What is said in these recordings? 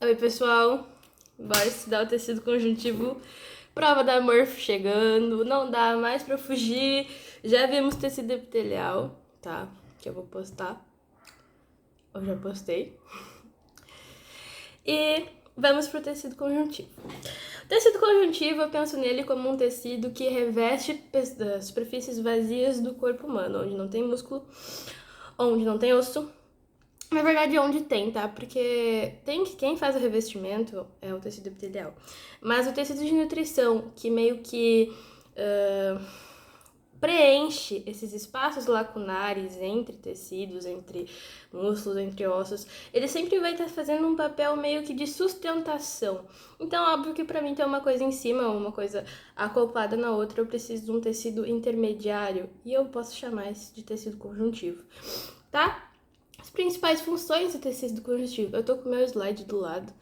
Oi, pessoal. Bora estudar o tecido conjuntivo. Prova da Murphy chegando. Não dá mais pra fugir. Já vimos tecido epitelial, tá? Que eu vou postar. Eu já postei. E vamos pro tecido conjuntivo. O tecido conjuntivo, eu penso nele como um tecido que reveste superfícies vazias do corpo humano, onde não tem músculo, onde não tem osso. Na verdade, onde tem, tá? Porque quem faz o revestimento é o tecido epitelial. Mas o tecido de nutrição, que meio que preenche esses espaços lacunares entre tecidos, entre músculos, entre ossos, ele sempre vai estar fazendo um papel meio que de sustentação. Então, óbvio que para mim ter uma coisa em cima, uma coisa acoplada na outra, eu preciso de um tecido intermediário, e eu posso chamar esse de tecido conjuntivo, tá? As principais funções do tecido conjuntivo. Eu tô com o meu slide do lado,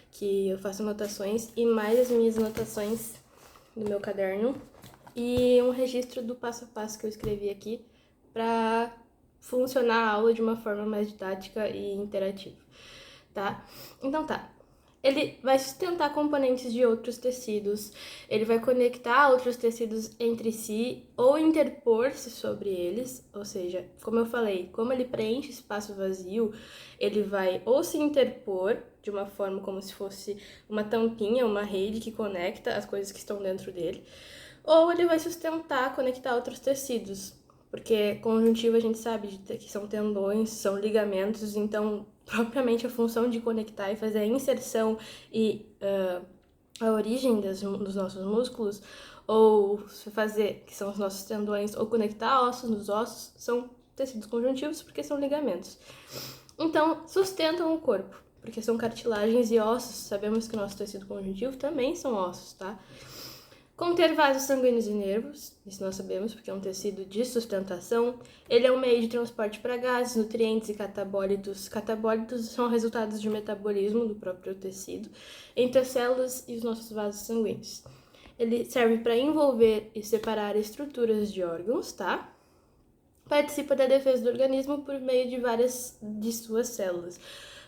que eu faço anotações, e mais as minhas anotações do meu caderno, e um registro do passo a passo que eu escrevi aqui para funcionar a aula de uma forma mais didática e interativa, tá? Então tá. Ele vai sustentar componentes de outros tecidos, ele vai conectar outros tecidos entre si ou interpor-se sobre eles, ou seja, como eu falei, como ele preenche espaço vazio, ele vai ou se interpor de uma forma como se fosse uma tampinha, uma rede que conecta as coisas que estão dentro dele, ou ele vai sustentar, conectar outros tecidos, porque conjuntivo a gente sabe que são tendões, são ligamentos, então propriamente a função de conectar e fazer a inserção e a origem dos nossos músculos, ou fazer, que são os nossos tendões, ou conectar ossos nos ossos, são tecidos conjuntivos porque são ligamentos. Então, sustentam o corpo, porque são cartilagens e ossos. Sabemos que o nosso tecido conjuntivo também são ossos, tá? Conter vasos sanguíneos e nervos, isso nós sabemos porque é um tecido de sustentação. Ele é um meio de transporte para gases, nutrientes e catabólitos. Catabólitos são resultados de metabolismo do próprio tecido entre as células e os nossos vasos sanguíneos. Ele serve para envolver e separar estruturas de órgãos, tá? Participa da defesa do organismo por meio de várias de suas células.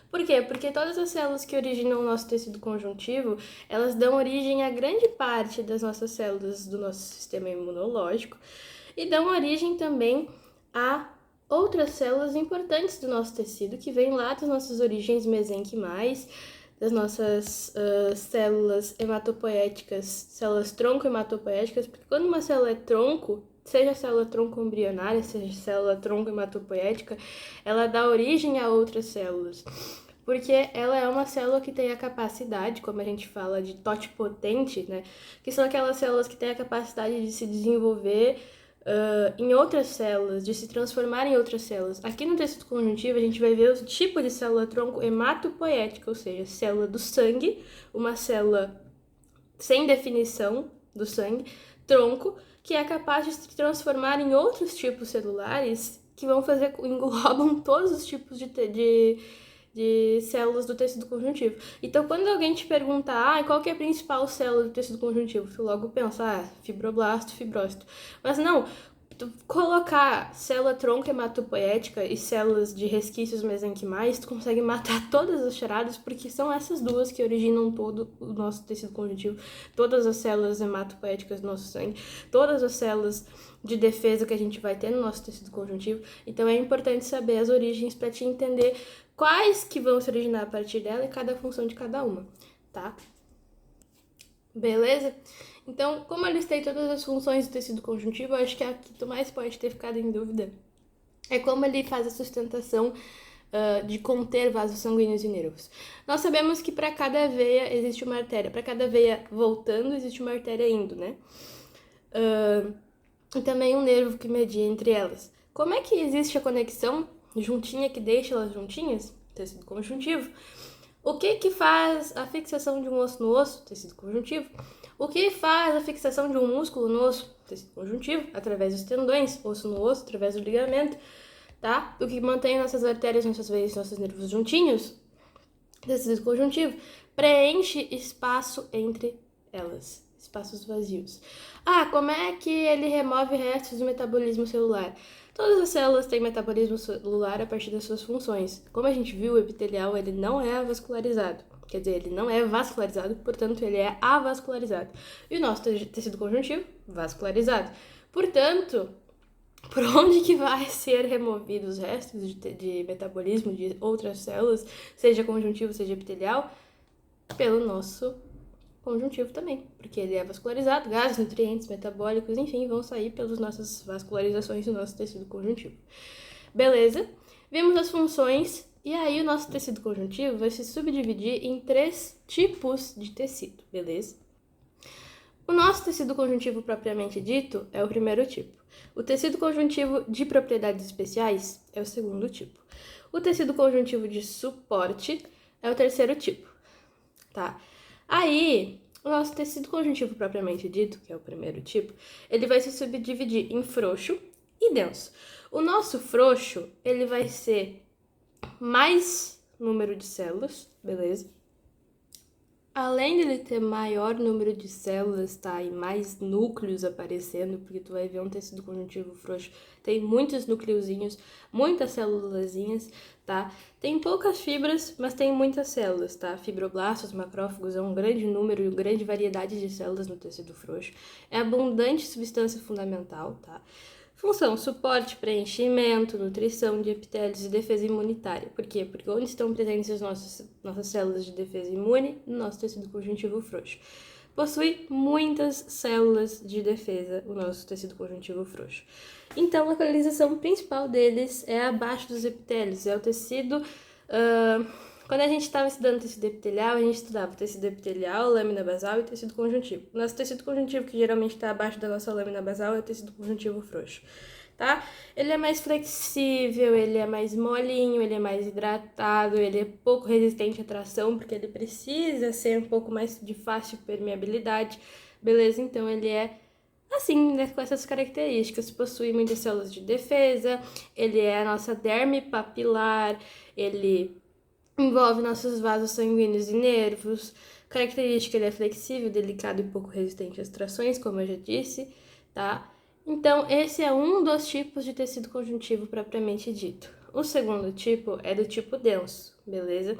Por quê? Porque todas as células que originam o nosso tecido conjuntivo, elas dão origem a grande parte das nossas células do nosso sistema imunológico e dão origem também a outras células importantes do nosso tecido, que vêm lá das nossas origens mesenquimais, das nossas células hematopoéticas, células tronco-hematopoéticas, porque quando uma célula é tronco, seja célula tronco embrionária, seja célula tronco hematopoética, ela dá origem a outras células. Porque ela é uma célula que tem a capacidade, como a gente fala de totipotente, né? Que são aquelas células que têm a capacidade de se desenvolver em outras células, de se transformar em outras células. Aqui no tecido conjuntivo a gente vai ver o tipo de célula tronco hematopoética, ou seja, célula do sangue, uma célula sem definição do sangue, tronco, que é capaz de se transformar em outros tipos celulares que vão fazer, englobam todos os tipos de células do tecido conjuntivo. Então, quando alguém te perguntar, qual que é a principal célula do tecido conjuntivo, tu logo pensa, fibroblasto, fibrócito. Mas não, tu colocar célula tronco hematopoética e células de resquícios mesenquimais, tu consegue matar todas as charadas, porque são essas duas que originam todo o nosso tecido conjuntivo, todas as células hematopoéticas do nosso sangue, todas as células de defesa que a gente vai ter no nosso tecido conjuntivo. Então é importante saber as origens para te entender quais que vão se originar a partir dela e cada função de cada uma, tá? Beleza? Então, como eu listei todas as funções do tecido conjuntivo, eu acho que a que tu mais pode ter ficado em dúvida é como ele faz a sustentação de conter vasos sanguíneos e nervos. Nós sabemos que para cada veia existe uma artéria, para cada veia voltando existe uma artéria indo, né? E também um nervo que media entre elas. Como é que existe a conexão juntinha que deixa elas juntinhas? Tecido conjuntivo. O que que faz a fixação de um osso no osso? Tecido conjuntivo. O que faz a fixação de um músculo no osso? Tecido conjuntivo, através dos tendões, osso no osso, através do ligamento, tá? O que mantém nossas artérias, nossas veias, nossos nervos juntinhos? Tecido conjuntivo. Preenche espaço entre elas, espaços vazios. Como é que ele remove restos do metabolismo celular? Todas as células têm metabolismo celular a partir das suas funções. Como a gente viu, o epitelial ele não é avascularizado. Quer dizer, ele não é vascularizado, portanto, ele é avascularizado. E o nosso tecido conjuntivo, vascularizado. Portanto, por onde que vai ser removido os restos de metabolismo de outras células, seja conjuntivo, seja epitelial? Pelo nosso conjuntivo também, porque ele é vascularizado, gases, nutrientes, metabólicos, enfim, vão sair pelas nossas vascularizações do nosso tecido conjuntivo. Beleza? Vimos as funções, e aí o nosso tecido conjuntivo vai se subdividir em 3 tipos de tecido, beleza? O nosso tecido conjuntivo propriamente dito é o primeiro tipo. O tecido conjuntivo de propriedades especiais é o segundo tipo. O tecido conjuntivo de suporte é o terceiro tipo, tá? Aí, o nosso tecido conjuntivo propriamente dito, que é o primeiro tipo, ele vai se subdividir em frouxo e denso. O nosso frouxo, ele vai ser mais número de células, beleza? Além dele ter maior número de células, tá? E mais núcleos aparecendo, porque tu vai ver um tecido conjuntivo frouxo, tem muitos nucleozinhos, muitas célulazinhas, tá? Tem poucas fibras, mas tem muitas células, tá? Fibroblastos, macrófagos, é um grande número e uma grande variedade de células no tecido frouxo. É abundante substância fundamental, tá? Função: suporte, preenchimento, nutrição de epitélios e defesa imunitária. Por quê? Porque onde estão presentes as nossas células de defesa imune? No nosso tecido conjuntivo frouxo. Possui muitas células de defesa, o nosso tecido conjuntivo frouxo. Então, a localização principal deles é abaixo dos epitélios, é o tecido... Quando a gente estava estudando tecido epitelial, a gente estudava tecido epitelial, lâmina basal e tecido conjuntivo. Nosso tecido conjuntivo, que geralmente está abaixo da nossa lâmina basal, é o tecido conjuntivo frouxo, tá? Ele é mais flexível, ele é mais molinho, ele é mais hidratado, ele é pouco resistente à tração, porque ele precisa ser um pouco mais de fácil permeabilidade, beleza? Então, ele é assim, né, com essas características, possui muitas células de defesa, ele é a nossa derme papilar, ele envolve nossos vasos sanguíneos e nervos. Característica: ele é flexível, delicado e pouco resistente às trações, como eu já disse, tá? Então, esse é um dos tipos de tecido conjuntivo propriamente dito. O segundo tipo é do tipo denso, beleza?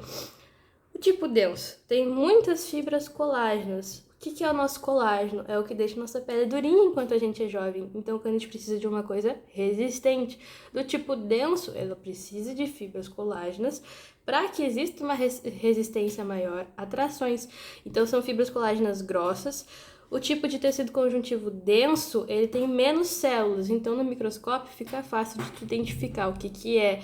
O tipo denso tem muitas fibras colágenas. O que é o nosso colágeno? É o que deixa nossa pele durinha enquanto a gente é jovem. Então, quando a gente precisa de uma coisa resistente. Do tipo denso, ela precisa de fibras colágenas para que exista uma resistência maior a trações. Então, são fibras colágenas grossas. O tipo de tecido conjuntivo denso, ele tem menos células. Então, no microscópio, fica fácil de identificar o que é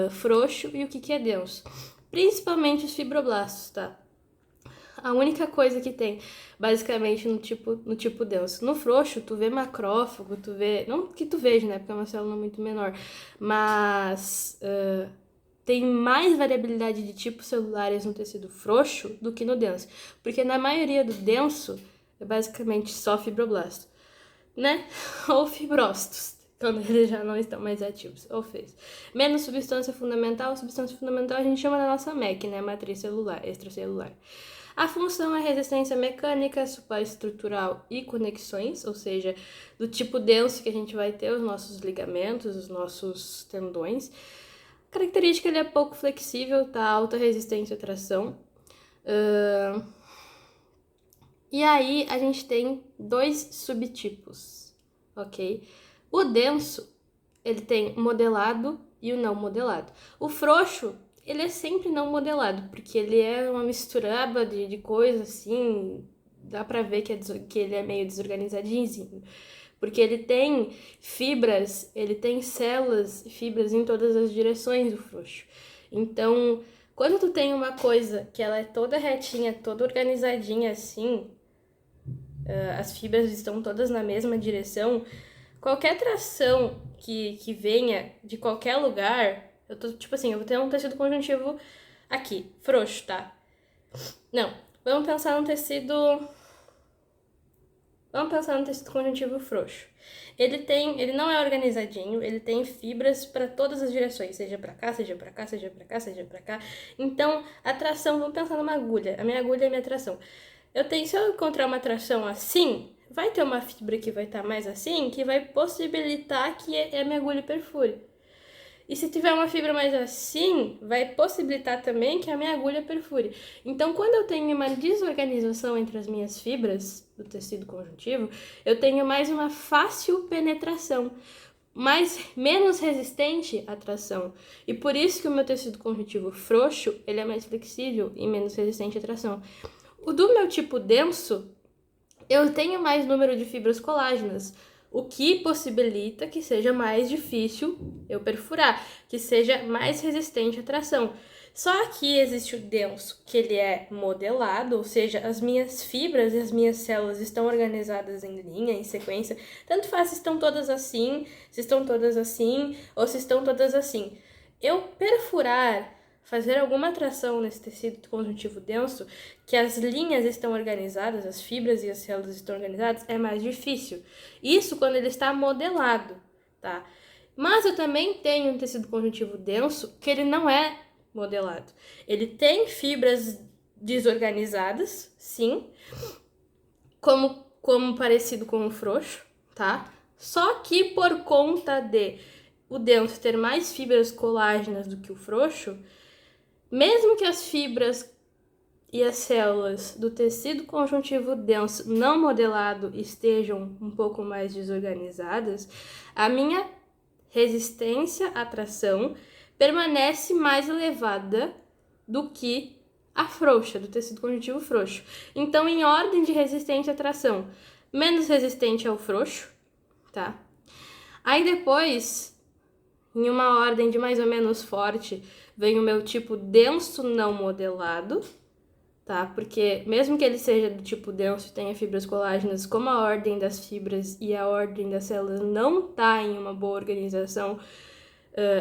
frouxo e o que é denso. Principalmente os fibroblastos, tá? A única coisa que tem, basicamente, no tipo denso. No frouxo, tu vê macrófago, tu vê... Não que tu veja, né? Porque é uma célula muito menor. Mas tem mais variabilidade de tipos celulares no tecido frouxo do que no denso. Porque na maioria do denso, é basicamente só fibroblasto, né? Ou fibrócitos, quando eles já não estão mais ativos, ou fez. Menos substância fundamental a gente chama da nossa MEC, né? Matriz celular, extracelular. A função é resistência mecânica, suporte estrutural e conexões, ou seja, do tipo denso que a gente vai ter os nossos ligamentos, os nossos tendões. A característica: ele é pouco flexível, tá? Alta resistência à tração. E aí a gente tem 2 subtipos, ok? O denso, ele tem o modelado e o não modelado. O frouxo, ele é sempre não modelado, porque ele é uma misturaba de coisas assim, dá pra ver que ele é meio desorganizadinho, porque ele tem fibras, ele tem células e fibras em todas as direções do frouxo. Então, quando tu tem uma coisa que ela é toda retinha, toda organizadinha assim, as fibras estão todas na mesma direção, qualquer tração que venha de qualquer lugar, eu tô, tipo assim, eu vou ter um tecido conjuntivo aqui, frouxo, tá? Não, vamos pensar no tecido conjuntivo frouxo. Ele não é organizadinho, ele tem fibras para todas as direções, seja para cá, seja para cá, seja para cá, seja para cá. Então, a tração, vamos pensar numa agulha. A minha agulha é a minha tração. Se eu encontrar uma tração assim, vai ter uma fibra que vai estar mais assim, que vai possibilitar que a minha agulha perfure. E se tiver uma fibra mais assim, vai possibilitar também que a minha agulha perfure. Então, quando eu tenho uma desorganização entre as minhas fibras do tecido conjuntivo, eu tenho mais uma fácil penetração, menos resistente à tração. E por isso que o meu tecido conjuntivo frouxo, ele é mais flexível e menos resistente à tração. O do meu tipo denso, eu tenho mais número de fibras colágenas, o que possibilita que seja mais difícil eu perfurar, que seja mais resistente à tração. Só que existe o denso, que ele é modelado, ou seja, as minhas fibras e as minhas células estão organizadas em linha, em sequência. Tanto faz se estão todas assim, se estão todas assim, ou se estão todas assim. Eu perfurar, fazer alguma tração nesse tecido conjuntivo denso, que as linhas estão organizadas, as fibras e as células estão organizadas, é mais difícil. Isso quando ele está modelado, tá? Mas eu também tenho um tecido conjuntivo denso que ele não é modelado. Ele tem fibras desorganizadas, sim, como parecido com o frouxo, tá? Só que por conta de o denso ter mais fibras colágenas do que o frouxo, mesmo que as fibras e as células do tecido conjuntivo denso não modelado estejam um pouco mais desorganizadas, a minha resistência à tração permanece mais elevada do que a frouxa, do tecido conjuntivo frouxo. Então, em ordem de resistência à tração, menos resistente ao frouxo, tá? Aí depois, em uma ordem de mais ou menos forte, vem o meu tipo denso não modelado, tá? Porque mesmo que ele seja do tipo denso e tenha fibras colágenas, como a ordem das fibras e a ordem das células não tá em uma boa organização,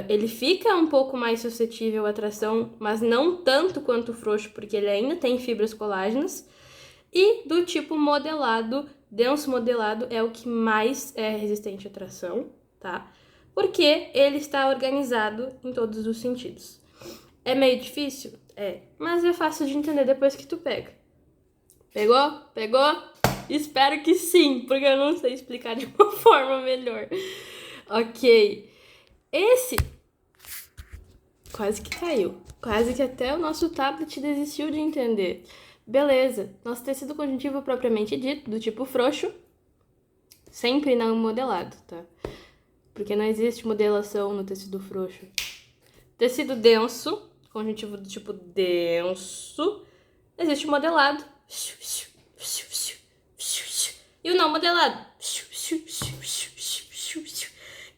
ele fica um pouco mais suscetível à tração, mas não tanto quanto o frouxo, porque ele ainda tem fibras colágenas. E do tipo modelado, denso modelado é o que mais é resistente à tração, tá? Porque ele está organizado em todos os sentidos. É meio difícil? É, mas é fácil de entender depois que tu pega. Pegou? Pegou? Espero que sim, porque eu não sei explicar de uma forma melhor. Ok. Esse quase que caiu. Quase que até o nosso tablet desistiu de entender. Beleza. Nosso tecido conjuntivo propriamente dito, do tipo frouxo, sempre não modelado, tá? Porque não existe modelação no tecido frouxo. Tecido denso, conjuntivo do tipo denso, existe modelado. E o não modelado.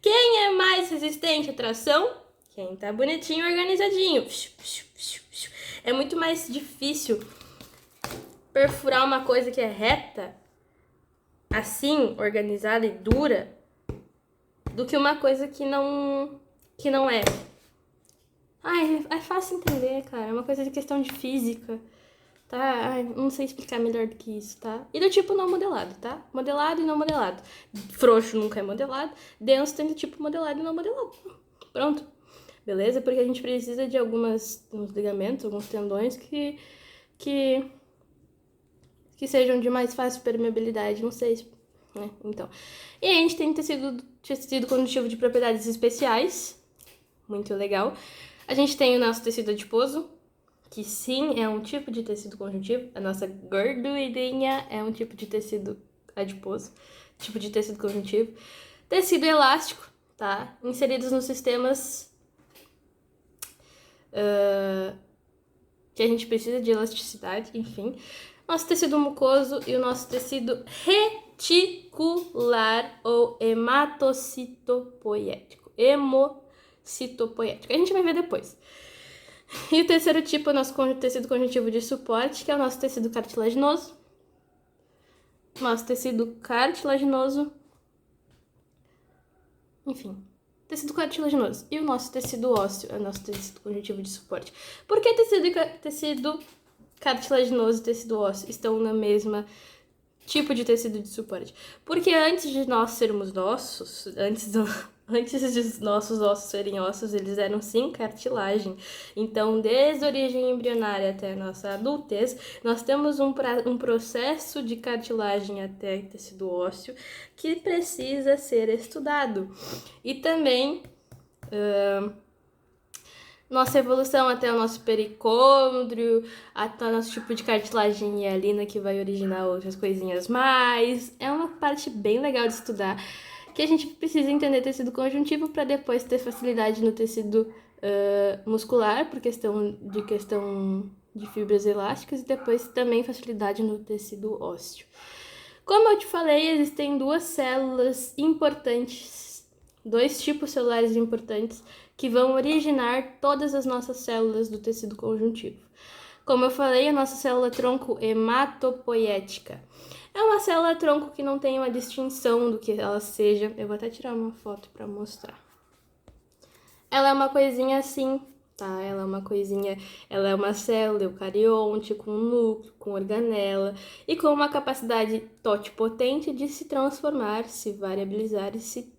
Quem é mais resistente à tração? Quem tá bonitinho, organizadinho. É muito mais difícil perfurar uma coisa que é reta, assim, organizada e dura, do que uma coisa que não é. Ai, é fácil entender, cara. É uma coisa de questão de física, tá? Ai, não sei explicar melhor do que isso, tá? E do tipo não modelado, tá? Modelado e não modelado. Frouxo nunca é modelado. Denso tem do tipo modelado e não modelado. Pronto. Beleza? Porque a gente precisa de uns ligamentos, alguns tendões que sejam de mais fácil permeabilidade, não sei, né? Então. E aí a gente tem tecido condutivo de propriedades especiais. Muito legal. A gente tem o nosso tecido adiposo, que sim, é um tipo de tecido conjuntivo. A nossa gordurinha é um tipo de tecido adiposo, tipo de tecido conjuntivo. Tecido elástico, tá? Inseridos nos sistemas que a gente precisa de elasticidade, enfim. Nosso tecido mucoso e o nosso tecido reticular ou hematocitopoético. Hemocitopoético. A gente vai ver depois. E o terceiro tipo é o nosso tecido conjuntivo de suporte, que é o nosso tecido cartilaginoso. Nosso tecido cartilaginoso. Enfim, tecido cartilaginoso. E o nosso tecido ósseo é o nosso tecido conjuntivo de suporte. Por que tecido cartilaginoso e tecido ósseo estão na mesma tipo de tecido de suporte? Porque antes de nós sermos ossos, antes de nossos ossos serem ossos, eles eram sim cartilagem. Então, desde a origem embrionária até a nossa adultez, nós temos um processo de cartilagem até tecido ósseo que precisa ser estudado. E também nossa evolução até o nosso pericôndrio, até o nosso tipo de cartilagem hialina que vai originar outras coisinhas mais. É uma parte bem legal de estudar, que a gente precisa entender tecido conjuntivo para depois ter facilidade no tecido muscular, por questão de fibras elásticas, e depois também facilidade no tecido ósseo. Como eu te falei, existem duas células importantes, dois tipos celulares importantes que vão originar todas as nossas células do tecido conjuntivo. Como eu falei, a nossa célula tronco hematopoética é uma célula tronco que não tem uma distinção do que ela seja. Eu vou até tirar uma foto para mostrar. Ela é uma coisinha assim, tá? Ela é uma célula eucarionte com núcleo, com organela e com uma capacidade totipotente de se transformar, se variabilizar e se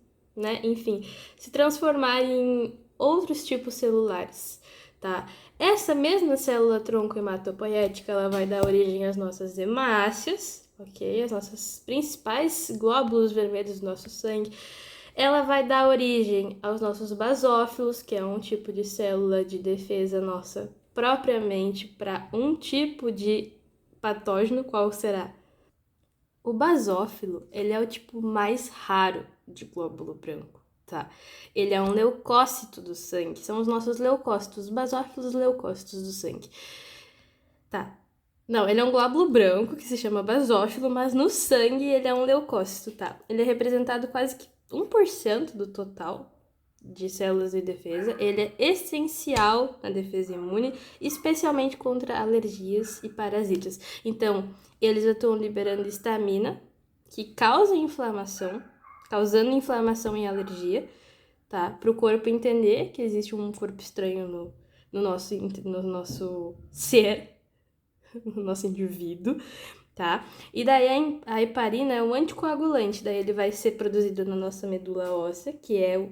transformar em outros tipos celulares, tá? Essa mesma célula tronco hematopoética, ela vai dar origem às nossas hemácias, ok? As nossas principais glóbulos vermelhos do nosso sangue. Ela vai dar origem aos nossos basófilos, que é um tipo de célula de defesa nossa propriamente para um tipo de patógeno. Qual será? O basófilo, ele é o tipo mais raro de glóbulo branco, tá? Ele é um leucócito do sangue, são os nossos leucócitos, os basófilos leucócitos do sangue, tá? Não, ele é um glóbulo branco que se chama basófilo, mas no sangue ele é um leucócito, tá? Ele é representado quase que 1% do total de células de defesa. Ele é essencial na defesa imune, especialmente contra alergias e parasitas. Então, eles estão liberando histamina, que causa inflamação, causando inflamação e alergia, tá? Para o corpo entender que existe um corpo estranho no nosso ser, no nosso indivíduo, tá? E daí a heparina é um anticoagulante, daí ele vai ser produzido na nossa medula óssea, que é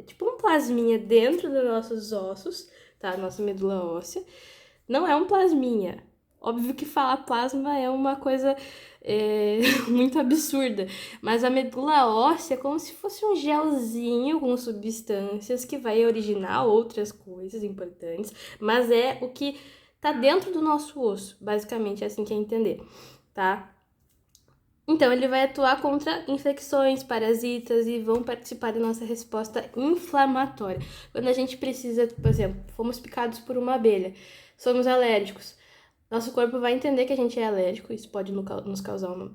tipo um plasminha dentro dos nossos ossos, tá? Nossa medula óssea. Não é um plasminha. Óbvio que falar plasma é uma coisa muito absurda, mas a medula óssea é como se fosse um gelzinho com substâncias que vai originar outras coisas importantes, mas é o que tá dentro do nosso osso, basicamente é assim que é entender, tá? Então, ele vai atuar contra infecções, parasitas e vão participar da nossa resposta inflamatória. Quando a gente precisa, por exemplo, fomos picados por uma abelha, somos alérgicos, nosso corpo vai entender que a gente é alérgico, isso pode nos causar uma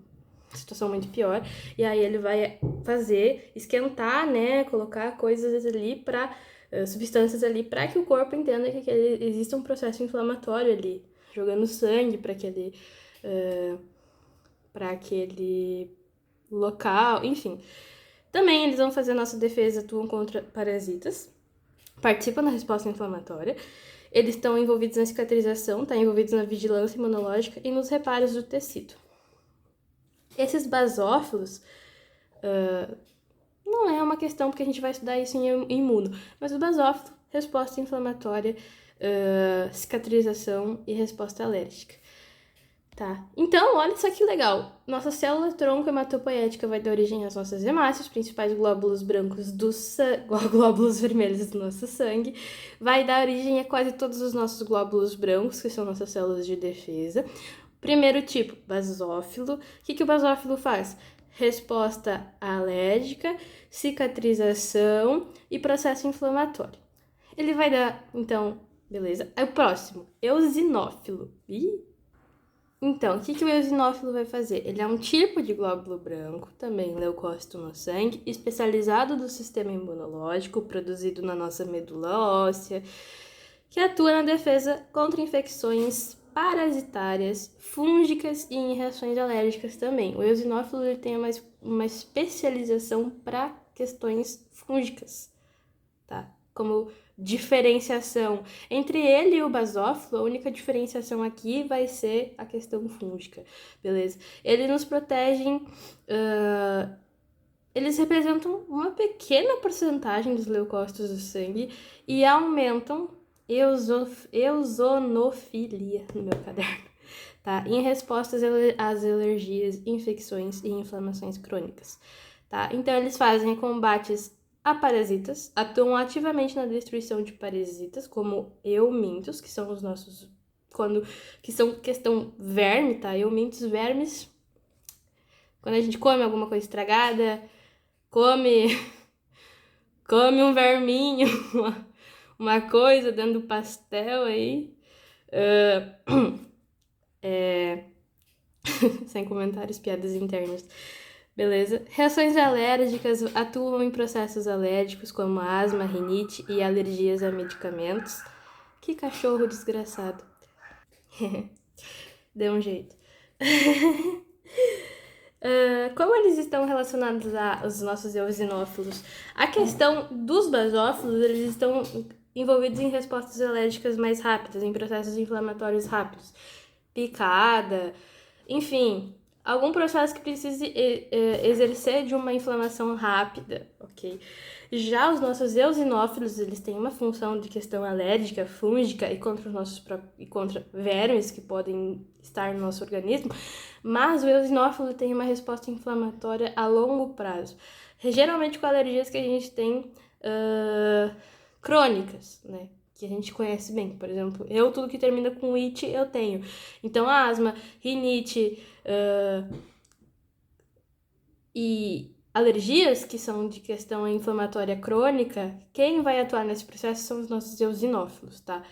situação muito pior, e aí ele vai fazer, esquentar, né, colocar coisas ali para substâncias ali para que o corpo entenda que existe um processo inflamatório ali, jogando sangue para aquele local, enfim. Também eles vão fazer a nossa defesa, atuam contra parasitas, participam da resposta inflamatória, eles estão envolvidos na cicatrização, estão envolvidos na vigilância imunológica e nos reparos do tecido. Esses basófilos, não é uma questão porque a gente vai estudar isso em imuno, mas o basófilo, resposta inflamatória, cicatrização e resposta alérgica. Tá, então olha só que legal. Nossa célula tronco hematopoética vai dar origem às nossas hemácias, os principais glóbulos brancos glóbulos vermelhos do nosso sangue. Vai dar origem a quase todos os nossos glóbulos brancos, que são nossas células de defesa. Primeiro tipo, basófilo. O que o basófilo faz? Resposta alérgica, cicatrização e processo inflamatório. Ele vai dar, então, beleza. Aí o próximo, eosinófilo. Então, o que o eosinófilo vai fazer? Ele é um tipo de glóbulo branco, também leucócito no sangue, especializado do sistema imunológico, produzido na nossa medula óssea, que atua na defesa contra infecções parasitárias, fúngicas e em reações alérgicas também. O eosinófilo ele tem uma especialização para questões fúngicas, tá? Como diferenciação entre ele e o basófilo, a única diferenciação aqui vai ser a questão fúngica, beleza? Eles nos protegem, eles representam uma pequena porcentagem dos leucócitos do sangue e aumentam eosinofilia no meu caderno, tá? Em respostas às alergias, infecções e inflamações crônicas, tá? Então, eles fazem combates parasitas, atuam ativamente na destruição de parasitas, como eumintos, que são os nossos... que são questão verme, tá? Eumintos, vermes. Quando a gente come alguma coisa estragada, come um verminho, uma coisa dentro do pastel aí. Sem comentários, piadas internas. Beleza? Reações alérgicas atuam em processos alérgicos como asma, rinite e alergias a medicamentos. Que cachorro desgraçado. Deu um jeito. Como eles estão relacionados aos nossos eosinófilos? A questão dos basófilos, eles estão envolvidos em respostas alérgicas mais rápidas, em processos inflamatórios rápidos. Picada, enfim, algum processo que precise exercer de uma inflamação rápida, ok? Já os nossos eosinófilos, eles têm uma função de questão alérgica, fúngica e contra vermes que podem estar no nosso organismo, mas o eosinófilo tem uma resposta inflamatória a longo prazo, geralmente com alergias que a gente tem crônicas, né? Que a gente conhece bem. Por exemplo, tudo que termina com it, eu tenho. Então, asma, rinite e alergias, que são de questão inflamatória crônica, quem vai atuar nesse processo são os nossos eosinófilos, tá?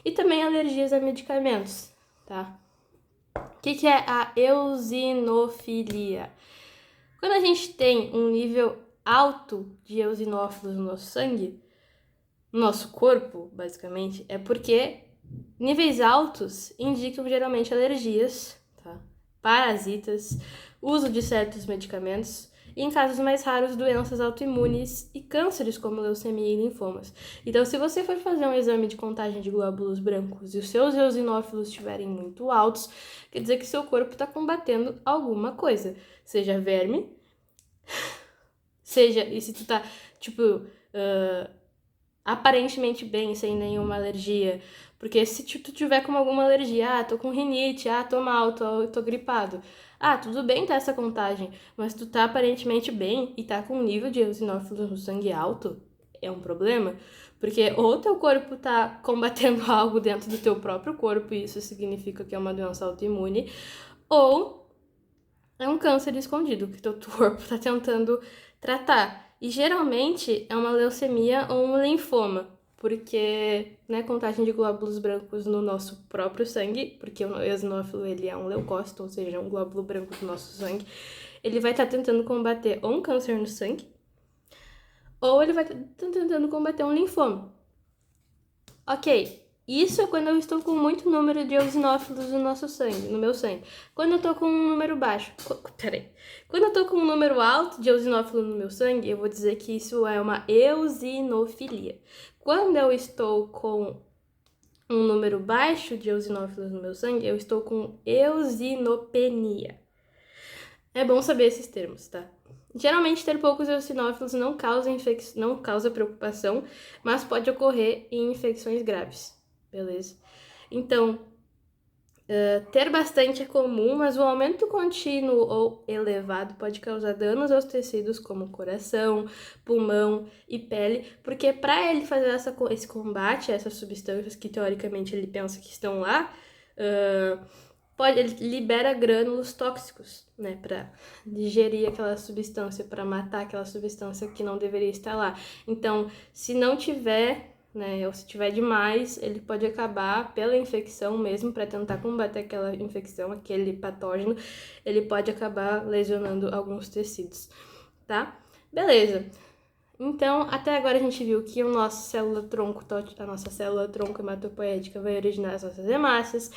E também alergias a medicamentos, tá? O que é a eosinofilia? Quando a gente tem um nível alto de eosinófilos no nosso sangue, no nosso corpo, basicamente, é porque níveis altos indicam geralmente alergias, tá? Parasitas, uso de certos medicamentos e, em casos mais raros, doenças autoimunes e cânceres como leucemia e linfomas. Então, se você for fazer um exame de contagem de glóbulos brancos e os seus eosinófilos estiverem muito altos, quer dizer que seu corpo está combatendo alguma coisa, seja verme, seja, e se tu tá, tipo, aparentemente bem, sem nenhuma alergia. Porque se tu tiver com alguma alergia, tô com rinite, tô mal, tô gripado. Tudo bem tá essa contagem, mas tu tá aparentemente bem e tá com um nível de eosinófilos no sangue alto, é um problema. Porque ou teu corpo tá combatendo algo dentro do teu próprio corpo, e isso significa que é uma doença autoimune, ou é um câncer escondido que teu corpo tá tentando tratar. E geralmente é uma leucemia ou um linfoma, porque, né, contagem de glóbulos brancos no nosso próprio sangue, porque o eosinófilo ele é um leucócito, ou seja, um glóbulo branco do nosso sangue, ele vai estar tentando combater ou um câncer no sangue, ou ele vai estar tentando combater um linfoma. Ok, isso é quando eu estou com muito número de eosinófilos no nosso sangue, no meu sangue. Quando eu tô com um número baixo... Quando eu tô com um número alto de eosinófilo no meu sangue, eu vou dizer que isso é uma eosinofilia. Quando eu estou com um número baixo de eosinófilos no meu sangue, eu estou com eosinopenia. É bom saber esses termos, tá? Geralmente, ter poucos eosinófilos não causa preocupação, mas pode ocorrer em infecções graves. Beleza? Então, ter bastante é comum, mas o aumento contínuo ou elevado pode causar danos aos tecidos como coração, pulmão e pele, porque para ele fazer esse combate a essas substâncias que teoricamente ele pensa que estão lá, ele libera grânulos tóxicos, né, para digerir aquela substância, para matar aquela substância que não deveria estar lá. Então, se não tiver, né, ou se tiver demais, ele pode acabar pela infecção mesmo, para tentar combater aquela infecção, aquele patógeno, ele pode acabar lesionando alguns tecidos, tá? Beleza. Então, até agora a gente viu que a nossa célula tronco hematopoética vai originar as nossas hemácias,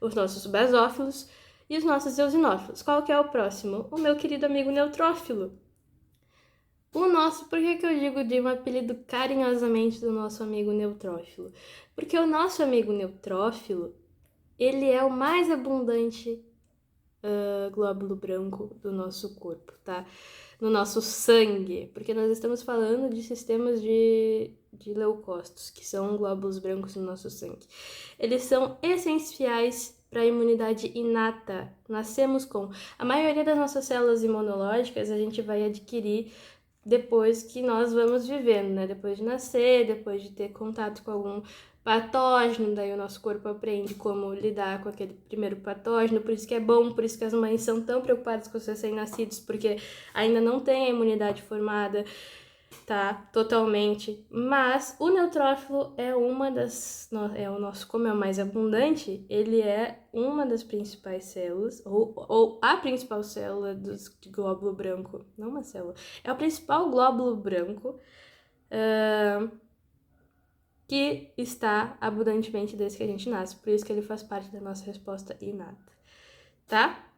os nossos basófilos e os nossos eosinófilos. Qual que é o próximo? O meu querido amigo neutrófilo. Por que eu digo de um apelido carinhosamente do nosso amigo neutrófilo? Porque o nosso amigo neutrófilo, ele é o mais abundante glóbulo branco do nosso corpo, tá? No nosso sangue, porque nós estamos falando de sistemas de leucócitos, que são glóbulos brancos no nosso sangue. Eles são essenciais para a imunidade inata. Nascemos com. A maioria das nossas células imunológicas a gente vai adquirir depois que nós vamos vivendo, né? Depois de nascer, depois de ter contato com algum patógeno, daí o nosso corpo aprende como lidar com aquele primeiro patógeno, por isso que é bom, por isso que as mães são tão preocupadas com os recém-nascidos, porque ainda não tem a imunidade formada, tá? Totalmente. Mas o neutrófilo é o nosso, como é o mais abundante, ele é uma das principais células, ou a principal célula do glóbulo branco, não uma célula, é o principal glóbulo branco, que está abundantemente desde que a gente nasce, por isso que ele faz parte da nossa resposta inata, tá?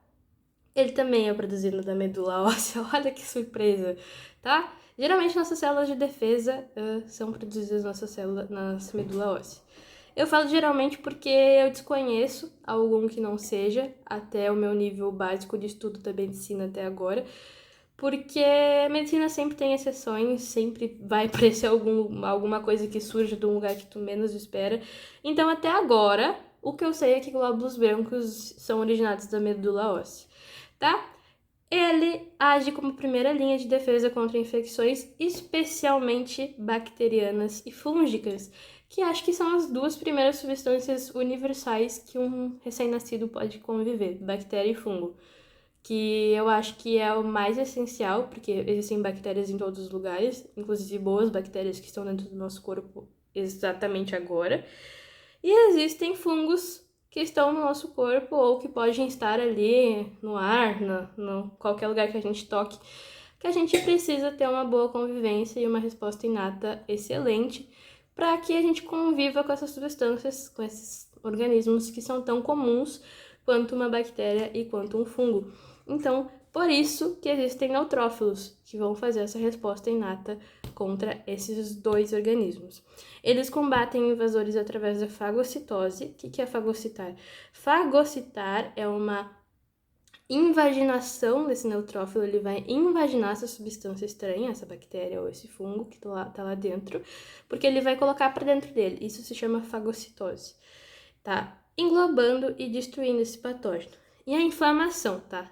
Ele também é produzido da medula óssea, olha que surpresa, tá? Geralmente nossas células de defesa são produzidas na nossa medula óssea. Eu falo geralmente porque eu desconheço algum que não seja, até o meu nível básico de estudo da medicina até agora, porque a medicina sempre tem exceções, sempre vai aparecer alguma coisa que surja de um lugar que tu menos espera. Então, até agora, o que eu sei é que glóbulos brancos são originados da medula óssea, tá? Ele age como primeira linha de defesa contra infecções, especialmente bacterianas e fúngicas, que acho que são as duas primeiras substâncias universais que um recém-nascido pode conviver, bactéria e fungo, que eu acho que é o mais essencial, porque existem bactérias em todos os lugares, inclusive boas bactérias que estão dentro do nosso corpo exatamente agora, e existem fungos que estão no nosso corpo ou que podem estar ali no ar, no qualquer lugar que a gente toque, que a gente precisa ter uma boa convivência e uma resposta inata excelente para que a gente conviva com essas substâncias, com esses organismos que são tão comuns quanto uma bactéria e quanto um fungo. Então, por isso que existem neutrófilos, que vão fazer essa resposta inata contra esses dois organismos. Eles combatem invasores através da fagocitose. O que é fagocitar? Fagocitar é uma invaginação desse neutrófilo, ele vai invaginar essa substância estranha, essa bactéria ou esse fungo que tá lá dentro, porque ele vai colocar para dentro dele. Isso se chama fagocitose, tá? Englobando e destruindo esse patógeno. E a inflamação, tá?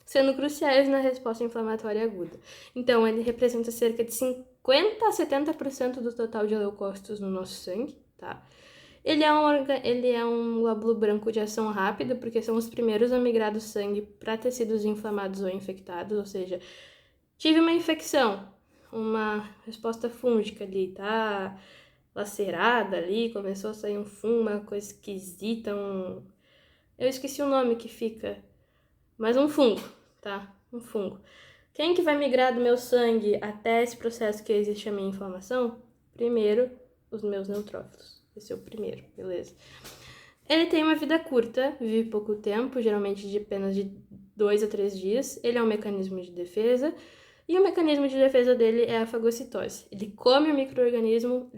Sendo cruciais na resposta inflamatória aguda. Então, ele representa cerca de 50 a 70% do total de leucócitos no nosso sangue, tá? Ele é um glóbulo branco de ação rápida, porque são os primeiros a migrar do sangue para tecidos inflamados ou infectados, ou seja, tive uma infecção, uma resposta fúngica ali, tá lacerada ali, começou a sair um fungo, uma coisa esquisita, eu esqueci o nome que fica, mas um fungo, tá? Um fungo. Quem que vai migrar do meu sangue até esse processo que existe a minha inflamação? Primeiro, os meus neutrófilos. Esse é o primeiro, beleza? Ele tem uma vida curta, vive pouco tempo, geralmente de apenas de 2 a 3 dias. Ele é um mecanismo de defesa. E o mecanismo de defesa dele é a fagocitose. Ele come o micro-organismo,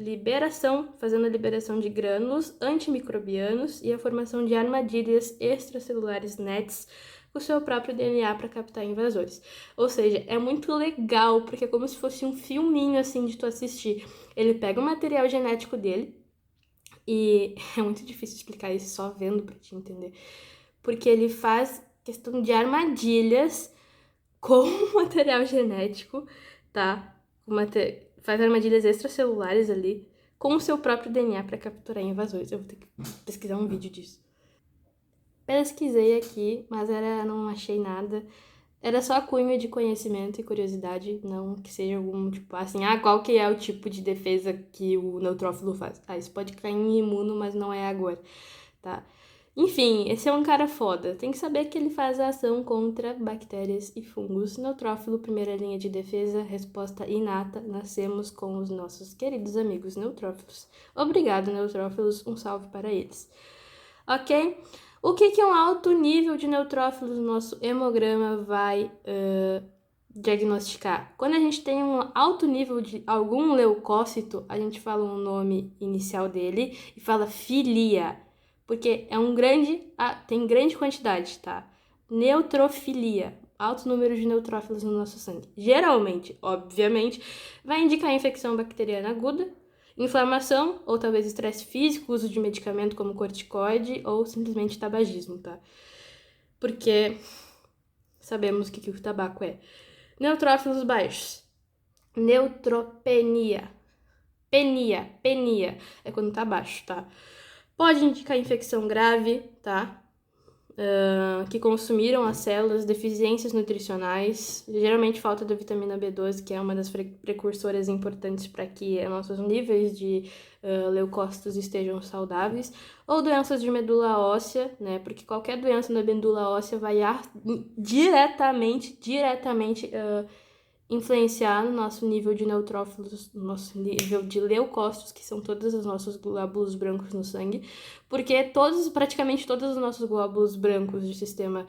fazendo a liberação de grânulos antimicrobianos e a formação de armadilhas extracelulares NETs com o seu próprio DNA para captar invasores. Ou seja, é muito legal, porque é como se fosse um filminho assim de tu assistir. Ele pega o material genético dele, e é muito difícil explicar isso só vendo para te entender, porque ele faz questão de armadilhas com material genético, tá? Faz armadilhas extracelulares ali com o seu próprio DNA para capturar invasores. Eu vou ter que pesquisar um vídeo disso. Pesquisei aqui, mas não achei nada. Era só cunho de conhecimento e curiosidade, não que seja algum tipo assim, qual que é o tipo de defesa que o neutrófilo faz? Isso pode cair em imuno, mas não é agora, tá? Enfim, esse é um cara foda. Tem que saber que ele faz a ação contra bactérias e fungos. Neutrófilo, primeira linha de defesa, resposta inata. Nascemos com os nossos queridos amigos neutrófilos. Obrigado, neutrófilos. Um salve para eles. Ok? O que um alto nível de neutrófilos no nosso hemograma vai diagnosticar? Quando a gente tem um alto nível de algum leucócito, a gente fala um nome inicial dele e fala filia, porque tem grande quantidade, tá? Neutrofilia, alto número de neutrófilos no nosso sangue. Geralmente, obviamente, vai indicar infecção bacteriana aguda, inflamação, ou talvez estresse físico, uso de medicamento como corticoide, ou simplesmente tabagismo, tá? Porque sabemos o que o tabaco é. Neutrófilos baixos. Neutropenia. Penia é quando tá baixo, tá? Pode indicar infecção grave, tá? Que consumiram as células, deficiências nutricionais, geralmente falta da vitamina B12, que é uma das precursoras importantes para que nossos níveis de leucócitos estejam saudáveis, ou doenças de medula óssea, né? Porque qualquer doença da medula óssea vai diretamente influenciar no nosso nível de neutrófilos, no nosso nível de leucócitos, que são todos os nossos glóbulos brancos no sangue, porque praticamente todos os nossos glóbulos brancos do sistema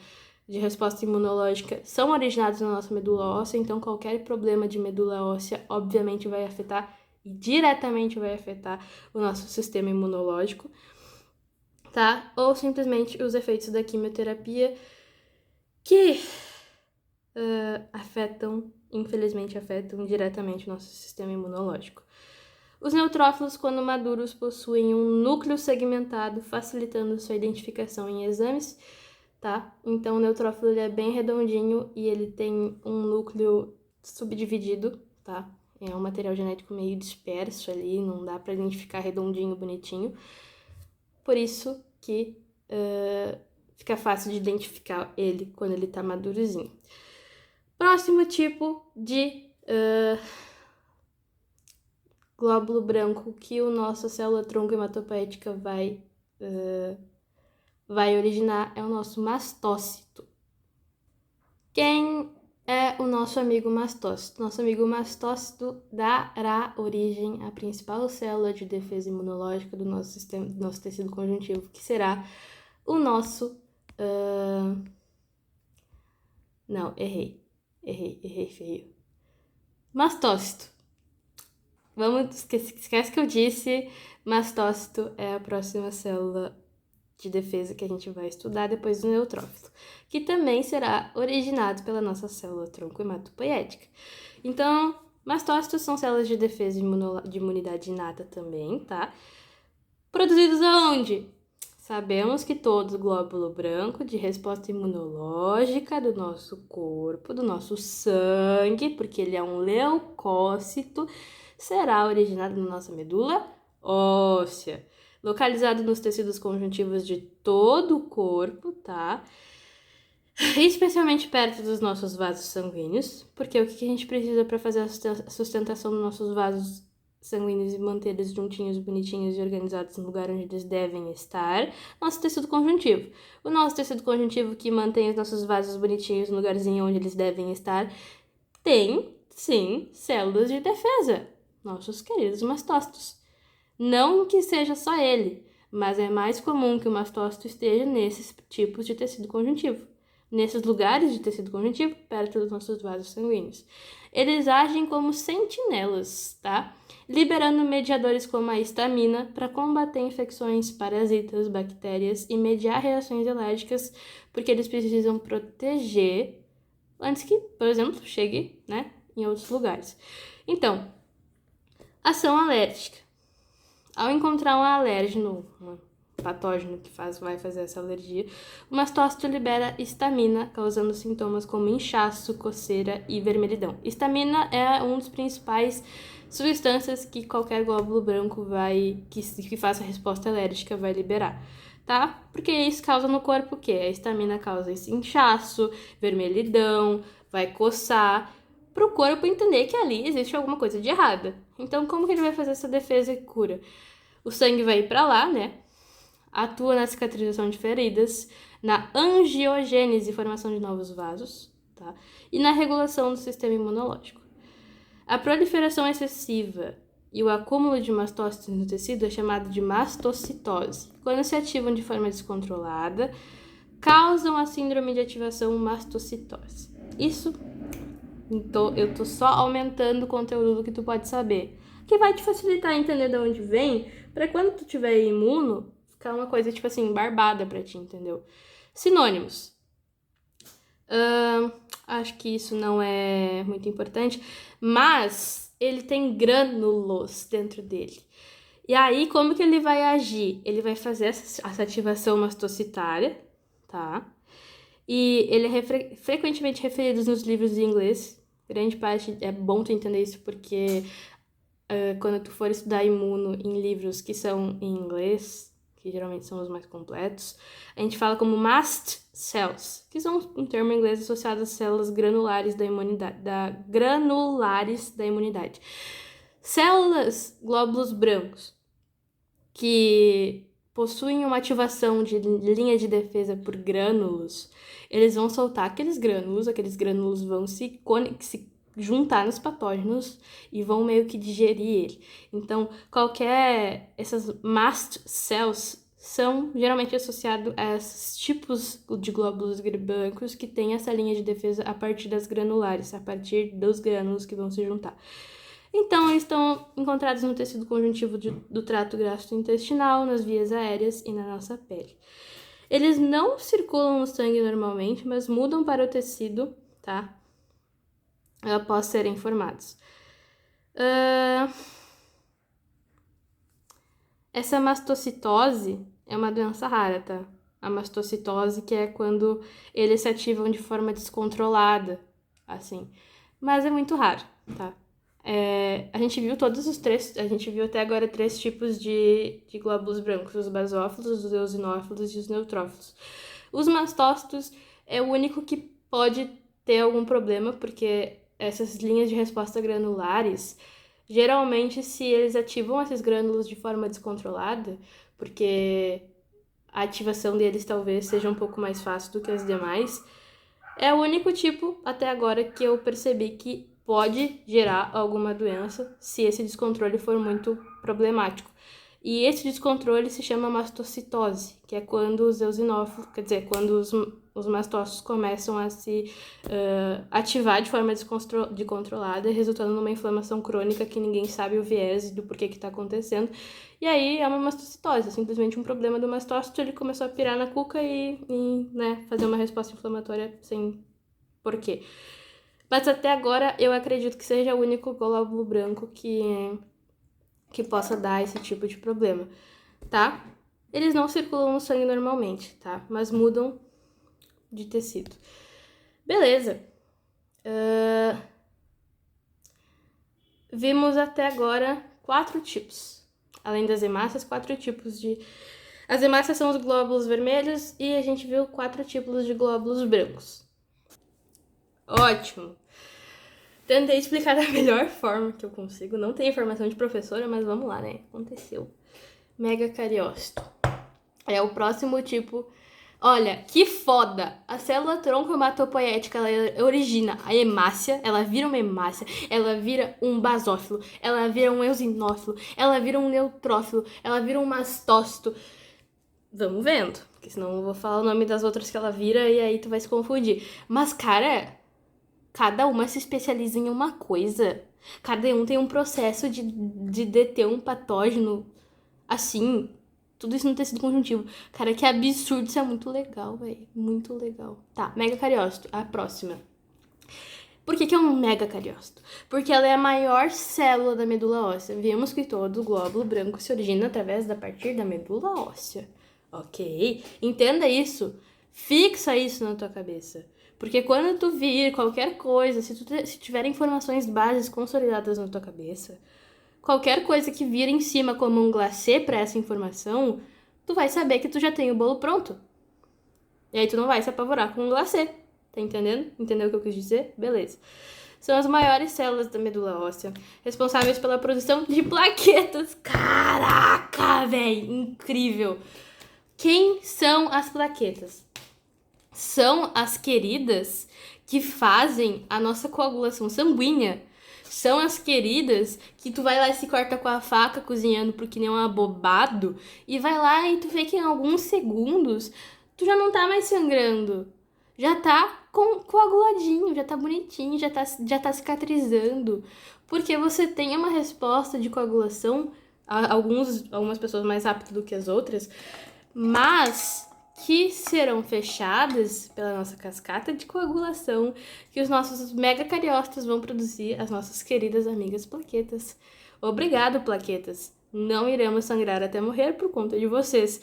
de resposta imunológica são originados na nossa medula óssea, então qualquer problema de medula óssea obviamente vai afetar e diretamente vai afetar o nosso sistema imunológico, tá? Ou simplesmente os efeitos da quimioterapia que infelizmente afetam diretamente o nosso sistema imunológico. Os neutrófilos, quando maduros, possuem um núcleo segmentado, facilitando sua identificação em exames, tá? Então, o neutrófilo ele é bem redondinho e ele tem um núcleo subdividido, tá? É um material genético meio disperso ali, não dá para identificar redondinho, bonitinho. Por isso que fica fácil de identificar ele quando ele tá madurozinho. Próximo tipo de glóbulo branco que o nossa célula tronco hematopoética vai originar é o nosso mastócito. Quem é o nosso amigo mastócito? Nosso amigo mastócito dará origem à principal célula de defesa imunológica do nosso sistema, do nosso tecido conjuntivo, que será o nosso... Não, errei feio. Mastócito. Esquece que eu disse, mastócito é a próxima célula de defesa que a gente vai estudar depois do neutrófilo, que também será originado pela nossa célula tronco hematopoética. Então, mastócitos são células de defesa de imunidade inata também, tá? Produzidos aonde? Sabemos que todo glóbulo branco de resposta imunológica do nosso corpo, do nosso sangue, porque ele é um leucócito, será originado na nossa medula óssea, localizado nos tecidos conjuntivos de todo o corpo, tá? Especialmente perto dos nossos vasos sanguíneos, porque o que a gente precisa para fazer a sustentação dos nossos vasos sanguíneos e manter eles juntinhos, bonitinhos e organizados no lugar onde eles devem estar, nosso tecido conjuntivo. O nosso tecido conjuntivo que mantém os nossos vasos bonitinhos no lugarzinho onde eles devem estar, tem, sim, células de defesa, nossos queridos mastócitos. Não que seja só ele, mas é mais comum que o mastócito esteja nesses tipos de tecido conjuntivo, nesses lugares de tecido conjuntivo, perto dos nossos vasos sanguíneos. Eles agem como sentinelas, tá? Liberando mediadores como a histamina para combater infecções, parasitas, bactérias e mediar reações alérgicas, porque eles precisam proteger antes que, por exemplo, chegue, né, em outros lugares. Então, ação alérgica. Ao encontrar um alérgeno, um patógeno que vai fazer essa alergia, o mastócito libera histamina, causando sintomas como inchaço, coceira e vermelhidão. Histamina é um dos principais substâncias que qualquer glóbulo branco que faça resposta alérgica vai liberar, tá? Porque isso causa no corpo o quê? A histamina causa esse inchaço, vermelhidão, vai coçar, para o corpo entender que ali existe alguma coisa de errada. Então, como que ele vai fazer essa defesa e cura? O sangue vai ir para lá, né? Atua na cicatrização de feridas, na angiogênese, formação de novos vasos, tá? E na regulação do sistema imunológico. A proliferação excessiva e o acúmulo de mastócitos no tecido é chamado de mastocitose. Quando se ativam de forma descontrolada, causam a síndrome de ativação mastocitose. Isso, então, eu tô só aumentando o conteúdo que tu pode saber, que vai te facilitar entender de onde vem, para quando tu tiver imuno, ficar uma coisa, tipo assim, barbada pra ti, entendeu? Sinônimos. Acho que isso não é muito importante, mas ele tem grânulos dentro dele. E aí, como que ele vai agir? Ele vai fazer essa ativação mastocitária, tá? E ele é frequentemente referido nos livros de inglês, Grande parte é bom tu entender isso porque quando tu for estudar imuno em livros que são em inglês, que geralmente são os mais completos, a gente fala como mast cells, que são um termo em inglês associado às células granulares da imunidade. Células glóbulos brancos que possuem uma ativação de linha de defesa por grânulos, eles vão soltar aqueles grânulos vão se juntar nos patógenos e vão meio que digerir ele. Então, essas mast cells são geralmente associados a esses tipos de glóbulos brancos que têm essa linha de defesa a partir das granulares, a partir dos grânulos que vão se juntar. Então, eles estão encontrados no tecido conjuntivo do trato gastrointestinal, nas vias aéreas e na nossa pele. Eles não circulam no sangue normalmente, mas mudam para o tecido, tá? Após serem formados. Essa mastocitose é uma doença rara, tá? A mastocitose, que é quando eles se ativam de forma descontrolada, assim. Mas é muito raro, tá? A gente viu até agora 3 tipos de glóbulos brancos, os basófilos, os eosinófilos e os neutrófilos. Os mastócitos é o único que pode ter algum problema, porque essas linhas de resposta granulares, geralmente se eles ativam esses grânulos de forma descontrolada, porque a ativação deles talvez seja um pouco mais fácil do que as demais, é o único tipo até agora que eu percebi que pode gerar alguma doença se esse descontrole for muito problemático. E esse descontrole se chama mastocitose, que é quando os eosinófilos, quer dizer, quando os mastócitos começam a se ativar de forma descontrolada, resultando numa inflamação crônica que ninguém sabe o viés do porquê que está acontecendo. E aí é uma mastocitose, é simplesmente um problema do mastócito, ele começou a pirar na cuca e né, fazer uma resposta inflamatória sem porquê. Mas até agora eu acredito que seja o único glóbulo branco que possa dar esse tipo de problema, tá? Eles não circulam no sangue normalmente, tá? Mas mudam de tecido. Beleza. Vimos até agora 4 tipos. Além das hemácias, 4 tipos de... As hemácias são os glóbulos vermelhos e a gente viu 4 tipos de glóbulos brancos. Ótimo! Tentei explicar da melhor forma que eu consigo. Não tem informação de professora, mas vamos lá, né? Aconteceu. Megacariócito. É o próximo tipo. Olha, que foda! A célula tronco hematopoética, ela origina a hemácia, ela vira uma hemácia, ela vira um basófilo, ela vira um eosinófilo, ela vira um neutrófilo, ela vira um mastócito. Vamos vendo, porque senão eu vou falar o nome das outras que ela vira e aí tu vai se confundir. Mas, cara, cada uma se especializa em uma coisa. Cada um tem um processo de deter um patógeno assim. Tudo isso no tecido conjuntivo. Cara, que absurdo. Isso é muito legal, velho. Muito legal. Tá, megacariócito. A próxima. Por que é um megacariócito? Porque ela é a maior célula da medula óssea. Vimos que todo glóbulo branco se origina através da partir da medula óssea. Ok? Entenda isso. Fixa isso na tua cabeça. Porque quando tu vir qualquer coisa, se tiver informações bases consolidadas na tua cabeça, qualquer coisa que vir em cima como um glacê para essa informação, tu vai saber que tu já tem o bolo pronto. E aí tu não vai se apavorar com um glacê. Tá entendendo? Entendeu o que eu quis dizer? Beleza. São as maiores células da medula óssea, responsáveis pela produção de plaquetas. Caraca, velho! Incrível! Quem são as plaquetas? São as queridas que fazem a nossa coagulação sanguínea. São as queridas que tu vai lá e se corta com a faca cozinhando porque nem um abobado e vai lá e tu vê que em alguns segundos tu já não tá mais sangrando. Já tá coaguladinho, já tá bonitinho, já tá cicatrizando. Porque você tem uma resposta de coagulação, algumas pessoas mais rápido do que as outras, mas que serão fechadas pela nossa cascata de coagulação que os nossos megacariócitos vão produzir, as nossas queridas amigas plaquetas. Obrigado, plaquetas! Não iremos sangrar até morrer por conta de vocês.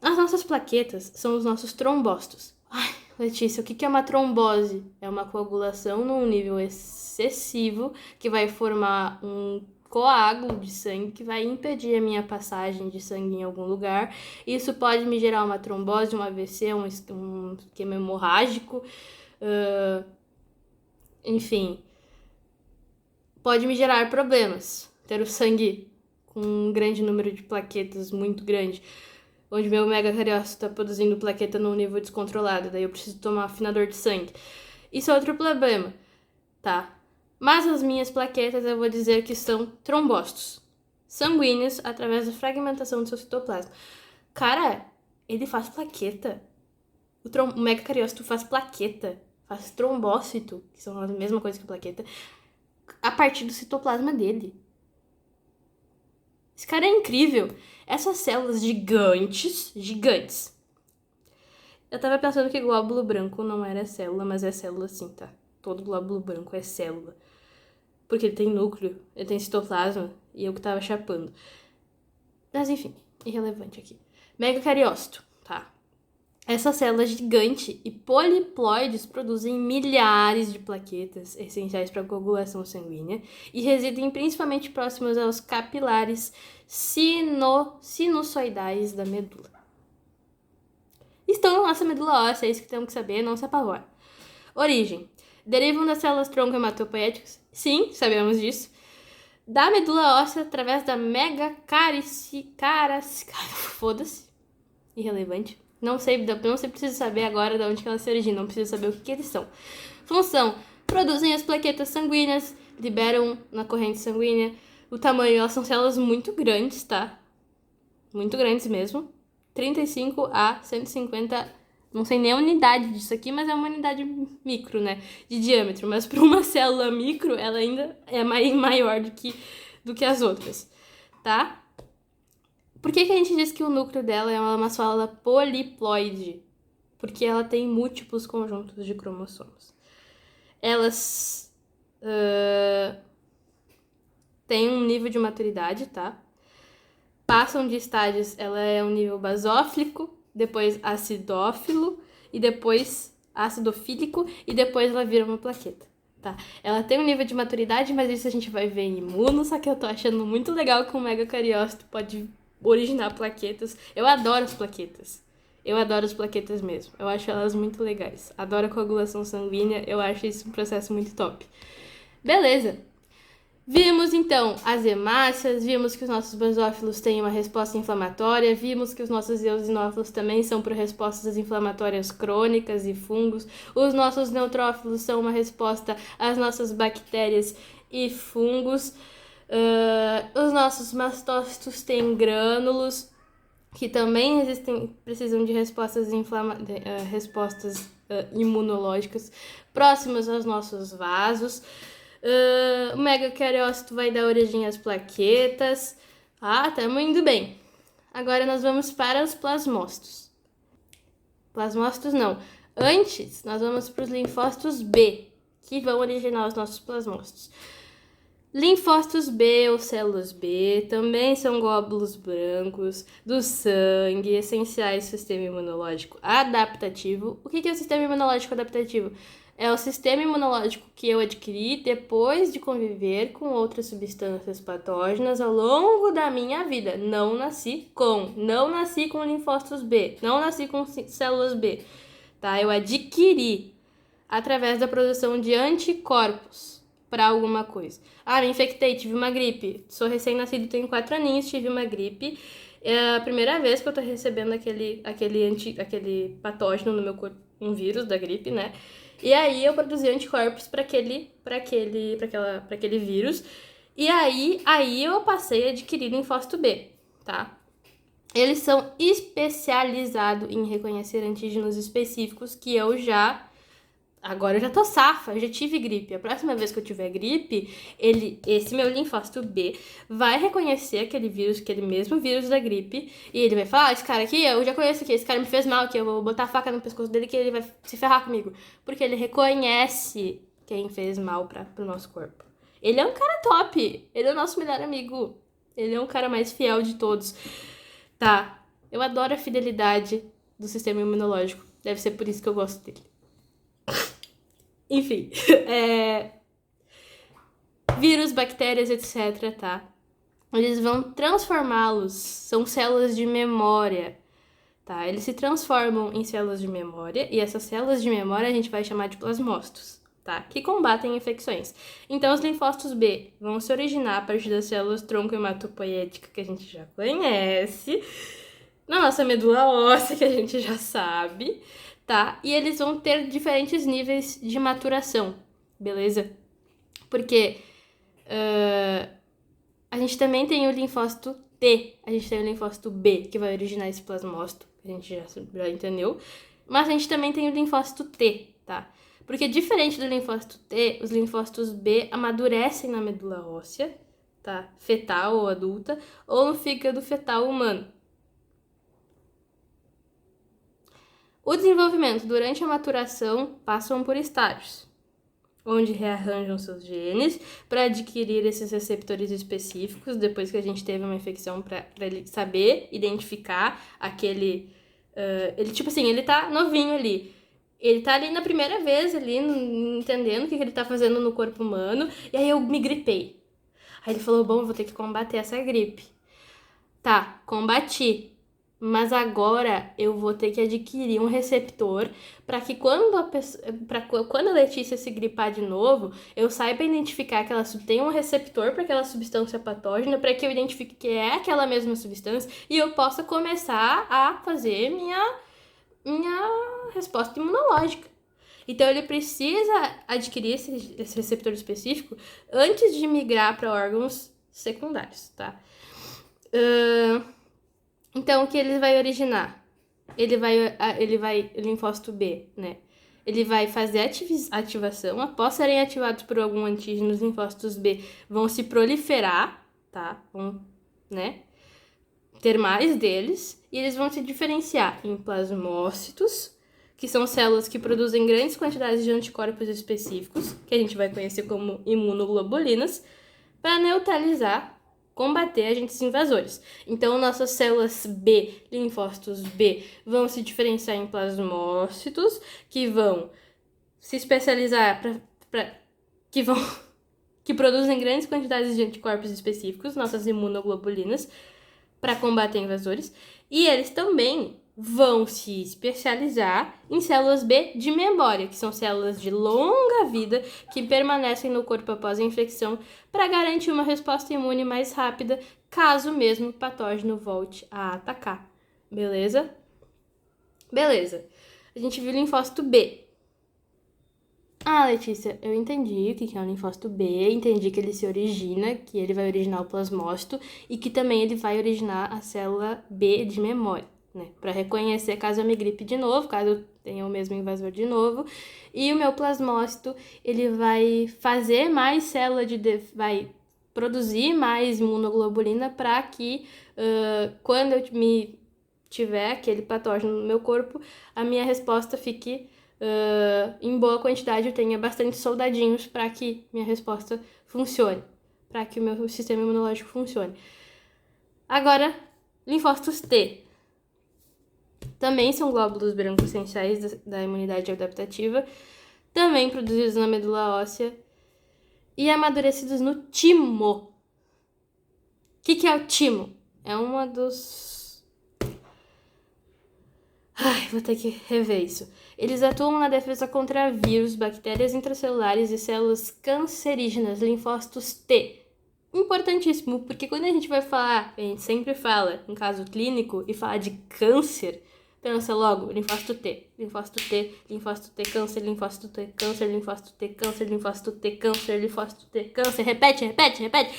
As nossas plaquetas são os nossos trombócitos. Ai, Letícia, o que é uma trombose? É uma coagulação num nível excessivo que vai formar um coágulo de sangue que vai impedir a minha passagem de sangue em algum lugar. Isso pode me gerar uma trombose, um AVC, um esquema hemorrágico, enfim, pode me gerar problemas. Ter o sangue com um grande número de plaquetas, muito grande, onde meu megacariócito está produzindo plaqueta num nível descontrolado, daí eu preciso tomar afinador de sangue. Isso é outro problema, tá? Mas as minhas plaquetas eu vou dizer que são trombócitos sanguíneos através da fragmentação do seu citoplasma. Cara, ele faz plaqueta. O megacariócito faz plaqueta, faz trombócito, que são a mesma coisa que plaqueta, a partir do citoplasma dele. Esse cara é incrível. Essas células gigantes. Eu tava pensando que glóbulo branco não era célula, mas é célula sim, tá? Todo glóbulo branco é célula. Porque ele tem núcleo, ele tem citoplasma, e eu que tava chapando. Mas enfim, irrelevante aqui. Megacariócito, tá? Essas células gigantes e poliploides produzem milhares de plaquetas essenciais para a coagulação sanguínea e residem principalmente próximos aos capilares sinusoidais da medula. Estão na nossa medula óssea, é isso que temos que saber, não se apavora. Origem. Derivam das células tronco hematopoéticas? Sim, sabemos disso. Da medula óssea através da foda-se. Irrelevante. Não sei, preciso saber agora de onde que elas se originam, não preciso saber o que eles são. Função: produzem as plaquetas sanguíneas, liberam na corrente sanguínea. O tamanho, elas são células muito grandes, tá? Muito grandes mesmo. 35 a 150, não sei nem a unidade disso aqui, mas é uma unidade micro, né? De diâmetro. Mas para uma célula micro, ela ainda é maior do que as outras, tá? Por que a gente diz que o núcleo dela é uma célula poliploide? Porque ela tem múltiplos conjuntos de cromossomos. Elas têm um nível de maturidade, tá? Passam de estágios, ela é um nível basófilico, depois acidófilo, e depois acidofílico, e depois ela vira uma plaqueta, tá? Ela tem um nível de maturidade, mas isso a gente vai ver em imuno, só que eu tô achando muito legal que o megacariócito pode originar plaquetas. Eu adoro as plaquetas. Eu adoro as plaquetas mesmo. Eu acho elas muito legais. Adoro a coagulação sanguínea. Eu acho isso um processo muito top. Beleza. Vimos, então, as hemácias. Vimos que os nossos basófilos têm uma resposta inflamatória. Vimos que os nossos eosinófilos também são por respostas inflamatórias crônicas e fungos. Os nossos neutrófilos são uma resposta às nossas bactérias e fungos. Os nossos mastócitos têm grânulos, que também precisam de respostas imunológicas próximas aos nossos vasos. O megacariócito vai dar origem às plaquetas. Estamos indo bem. Agora nós vamos para os plasmócitos. Plasmócitos não. Antes, nós vamos para os linfócitos B, que vão originar os nossos plasmócitos. Linfócitos B ou células B também são glóbulos brancos do sangue, essenciais do sistema imunológico adaptativo. O que é o sistema imunológico adaptativo? É o sistema imunológico que eu adquiri depois de conviver com outras substâncias patógenas ao longo da minha vida. Não nasci com linfócitos B, não nasci com células B, tá? Eu adquiri através da produção de anticorpos para alguma coisa. Me infectei, tive uma gripe. Sou recém-nascido, tenho 4 aninhos, tive uma gripe. É a primeira vez que eu tô recebendo aquele patógeno no meu corpo, um vírus da gripe, né? E aí eu produzi anticorpos para aquele vírus. E aí eu passei a adquirir linfócito B, tá? Eles são especializados em reconhecer antígenos específicos que agora eu já tô safa, eu já tive gripe. A próxima vez que eu tiver gripe, esse meu linfócito B vai reconhecer aquele mesmo vírus da gripe, e ele vai falar, esse cara aqui, eu já conheço aqui, esse cara me fez mal aqui, eu vou botar a faca no pescoço dele que ele vai se ferrar comigo. Porque ele reconhece quem fez mal pro nosso corpo. Ele é um cara top, ele é o nosso melhor amigo, ele é o cara mais fiel de todos. Tá, eu adoro a fidelidade do sistema imunológico. Deve ser por isso que eu gosto dele. Enfim, vírus, bactérias, etc, tá? Eles vão transformá-los, são células de memória, tá? Eles se transformam em células de memória e essas células de memória a gente vai chamar de plasmócitos, tá? Que combatem infecções. Então, os linfócitos B vão se originar a partir das células tronco hematopoética que a gente já conhece, na nossa medula óssea que a gente já sabe, tá? E eles vão ter diferentes níveis de maturação, beleza? Porque a gente também tem o linfócito T, a gente tem o linfócito B, que vai originar esse plasmócito, a gente já entendeu. Mas a gente também tem o linfócito T, tá? Porque diferente do linfócito T, os linfócitos B amadurecem na medula óssea, tá? Fetal ou adulta, ou no fígado fetal humano. O desenvolvimento durante a maturação passam por estágios, onde rearranjam seus genes para adquirir esses receptores específicos depois que a gente teve uma infecção, para ele saber identificar aquele... ele, tipo assim, ele tá novinho ali. Ele tá ali na primeira vez, ali, entendendo o que ele tá fazendo no corpo humano. E aí eu me gripei. Aí ele falou, bom, eu vou ter que combater essa gripe. Tá, combati. Mas agora eu vou ter que adquirir um receptor para que quando a Letícia se gripar de novo, eu saiba identificar que ela tem um receptor para aquela substância patógena, para que eu identifique que é aquela mesma substância e eu possa começar a fazer minha resposta imunológica. Então ele precisa adquirir esse receptor específico antes de migrar para órgãos secundários, tá? Então, o que ele vai originar? Ele vai linfócito B, né? Ele vai fazer ativação. Após serem ativados por algum antígeno, os linfócitos B vão se proliferar, tá? Vão, né? Ter mais deles. E eles vão se diferenciar em plasmócitos, que são células que produzem grandes quantidades de anticorpos específicos, que a gente vai conhecer como imunoglobulinas, para neutralizar, combater agentes invasores. Então, nossas células B, linfócitos B, vão se diferenciar em plasmócitos, que vão se especializar que produzem grandes quantidades de anticorpos específicos, nossas imunoglobulinas, para combater invasores. E eles também vão se especializar em células B de memória, que são células de longa vida que permanecem no corpo após a infecção para garantir uma resposta imune mais rápida, caso mesmo o patógeno volte a atacar. Beleza? Beleza. A gente viu o linfócito B. Ah, Letícia, eu entendi o que é o linfócito B, entendi que ele se origina, que ele vai originar o plasmócito e que também ele vai originar a célula B de memória, né? Para reconhecer caso eu me gripe de novo, caso eu tenha o mesmo invasor de novo. E o meu plasmócito, ele vai fazer mais célula vai produzir mais imunoglobulina para que quando eu tiver aquele patógeno no meu corpo, a minha resposta fique em boa quantidade, eu tenha bastante soldadinhos para que minha resposta funcione, para que o meu sistema imunológico funcione. Agora, linfócitos T. Também são glóbulos brancos essenciais da imunidade adaptativa, também produzidos na medula óssea e amadurecidos no timo. O que é o timo? É uma dos... Ai, vou ter que rever isso. Eles atuam na defesa contra vírus, bactérias intracelulares e células cancerígenas, linfócitos T. Importantíssimo, porque quando a gente vai falar, a gente sempre fala em caso clínico e fala de câncer, pensa logo, linfócito T, linfócito T, linfócito T, câncer, linfócito T, câncer, linfócito T, câncer, linfócito T, câncer, linfócito T, câncer, repete,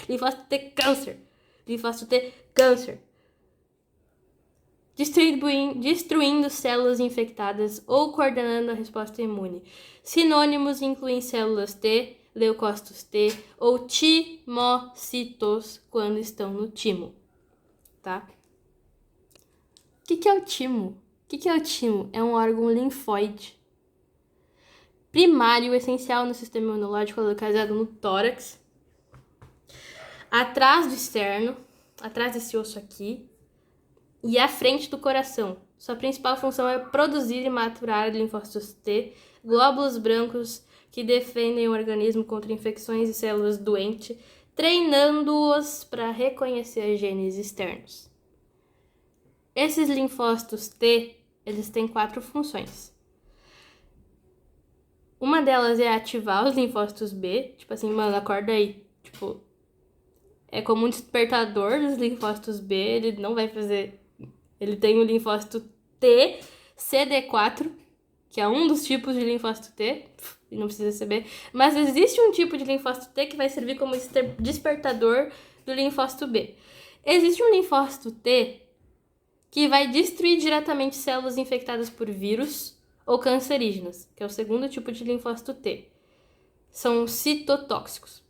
linfócito T, câncer, linfócito T, câncer. Destruindo células infectadas ou coordenando a resposta imune. Sinônimos incluem células T, leucócitos T ou timócitos quando estão no timo, tá? O que é o timo? O que é o timo? É um órgão linfóide primário essencial no sistema imunológico, localizado no tórax, atrás do externo, atrás desse osso aqui, e à frente do coração. Sua principal função é produzir e maturar linfócitos T, glóbulos brancos que defendem o organismo contra infecções e células doentes, treinando-os para reconhecer genes externos. Esses linfócitos T, eles têm 4 funções. Uma delas é ativar os linfócitos B, tipo assim, mano, acorda aí, tipo, é como um despertador dos linfócitos B, ele não vai fazer, ele tem o linfócito T, CD4, que é um dos tipos de linfócito T, e não precisa saber, mas existe um tipo de linfócito T que vai servir como despertador do linfócito B. Existe um linfócito T que vai destruir diretamente células infectadas por vírus ou cancerígenas, que é o segundo tipo de linfócito T. São citotóxicos.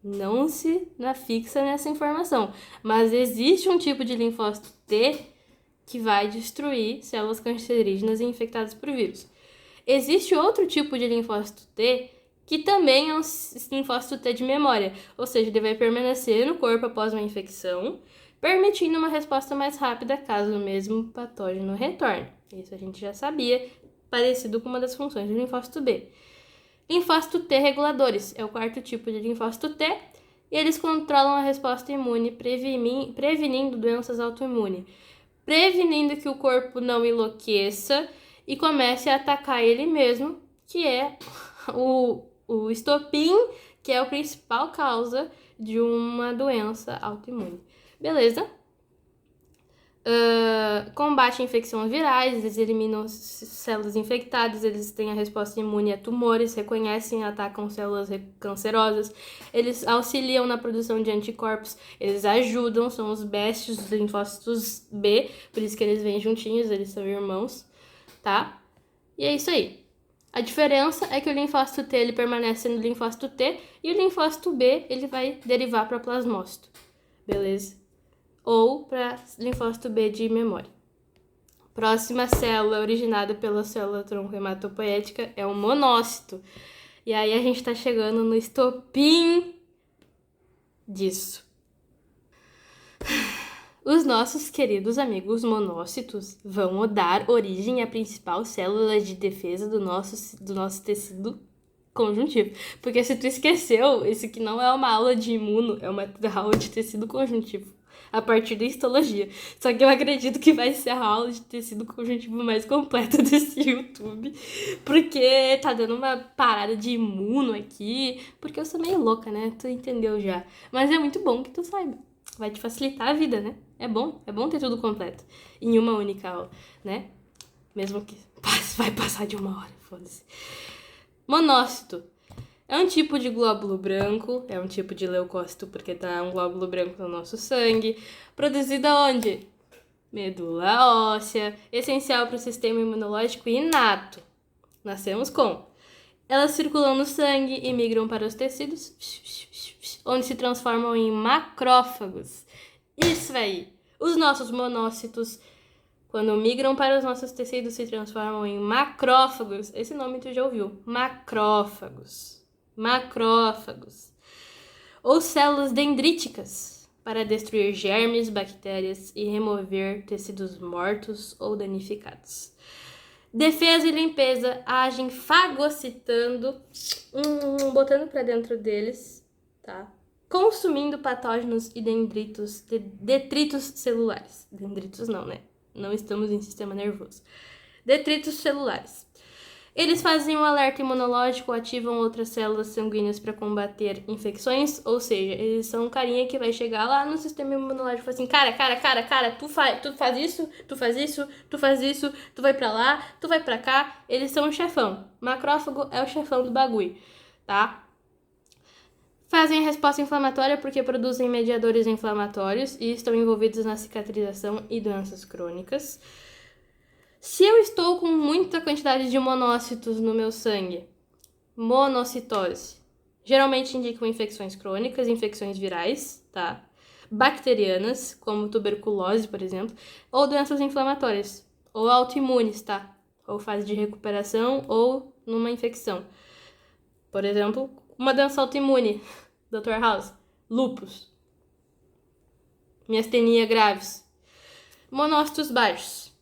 Não se fixa nessa informação, mas existe um tipo de linfócito T que vai destruir células cancerígenas e infectadas por vírus. Existe outro tipo de linfócito T que também é um linfócito T de memória, ou seja, ele vai permanecer no corpo após uma infecção, permitindo uma resposta mais rápida caso o mesmo patógeno retorne. Isso a gente já sabia, parecido com uma das funções do linfócito B. Linfócito T reguladores é o quarto tipo de linfócito T e eles controlam a resposta imune, prevenindo doenças autoimunes, prevenindo que o corpo não enlouqueça e comece a atacar ele mesmo, que é o estopim, que é a principal causa de uma doença autoimune. Beleza? Combate infecções virais, eles eliminam células infectadas, eles têm a resposta imune a tumores, reconhecem e atacam células cancerosas, eles auxiliam na produção de anticorpos, eles ajudam, são os bestes dos linfócitos B, por isso que eles vêm juntinhos, eles são irmãos, tá? E é isso aí. A diferença é que o linfócito T ele permanece no linfócito T e o linfócito B ele vai derivar para plasmócito, beleza? Ou para linfócito B de memória. Próxima célula originada pela célula tronco hematopoética é o monócito. E aí a gente está chegando no estopim disso. Os nossos queridos amigos monócitos vão dar origem à principal célula de defesa do nosso tecido conjuntivo. Porque se tu esqueceu, isso aqui não é uma aula de imuno, é uma aula de tecido conjuntivo. A partir da histologia. Só que eu acredito que vai ser a aula de tecido conjuntivo mais completa desse YouTube. Porque tá dando uma parada de imuno aqui. Porque eu sou meio louca, né? Tu entendeu já. Mas é muito bom que tu saiba. Vai te facilitar a vida, né? É bom ter tudo completo. Em uma única aula, né? Mesmo que vai passar de 1 hora, foda-se. Monócito. É um tipo de glóbulo branco, é um tipo de leucócito porque tá um glóbulo branco no nosso sangue, produzido aonde? Medula óssea, essencial para o sistema imunológico inato. Nascemos com. Elas circulam no sangue e migram para os tecidos, onde se transformam em macrófagos. Isso aí! Os nossos monócitos, quando migram para os nossos tecidos, se transformam em macrófagos. Esse nome tu já ouviu. Macrófagos. Ou células dendríticas, para destruir germes, bactérias e remover tecidos mortos ou danificados. Defesa e limpeza agem fagocitando, botando para dentro deles, tá? Consumindo patógenos e detritos celulares. Dendritos não, né? Não estamos em sistema nervoso. Detritos celulares. Eles fazem um alerta imunológico, ativam outras células sanguíneas para combater infecções, ou seja, eles são um carinha que vai chegar lá no sistema imunológico e falar assim, cara, tu faz isso, tu vai pra lá, tu vai pra cá, eles são o chefão. Macrófago é o chefão do bagulho, tá? Fazem a resposta inflamatória porque produzem mediadores inflamatórios e estão envolvidos na cicatrização e doenças crônicas. Se eu estou com muita quantidade de monócitos no meu sangue, monocitose, geralmente indicam infecções crônicas, infecções virais, tá? Bacterianas, como tuberculose, por exemplo, ou doenças inflamatórias, ou autoimunes, tá? Ou fase de recuperação, ou numa infecção. Por exemplo, uma doença autoimune, Dr. House, lúpus, miastenia graves. Monócitos baixos.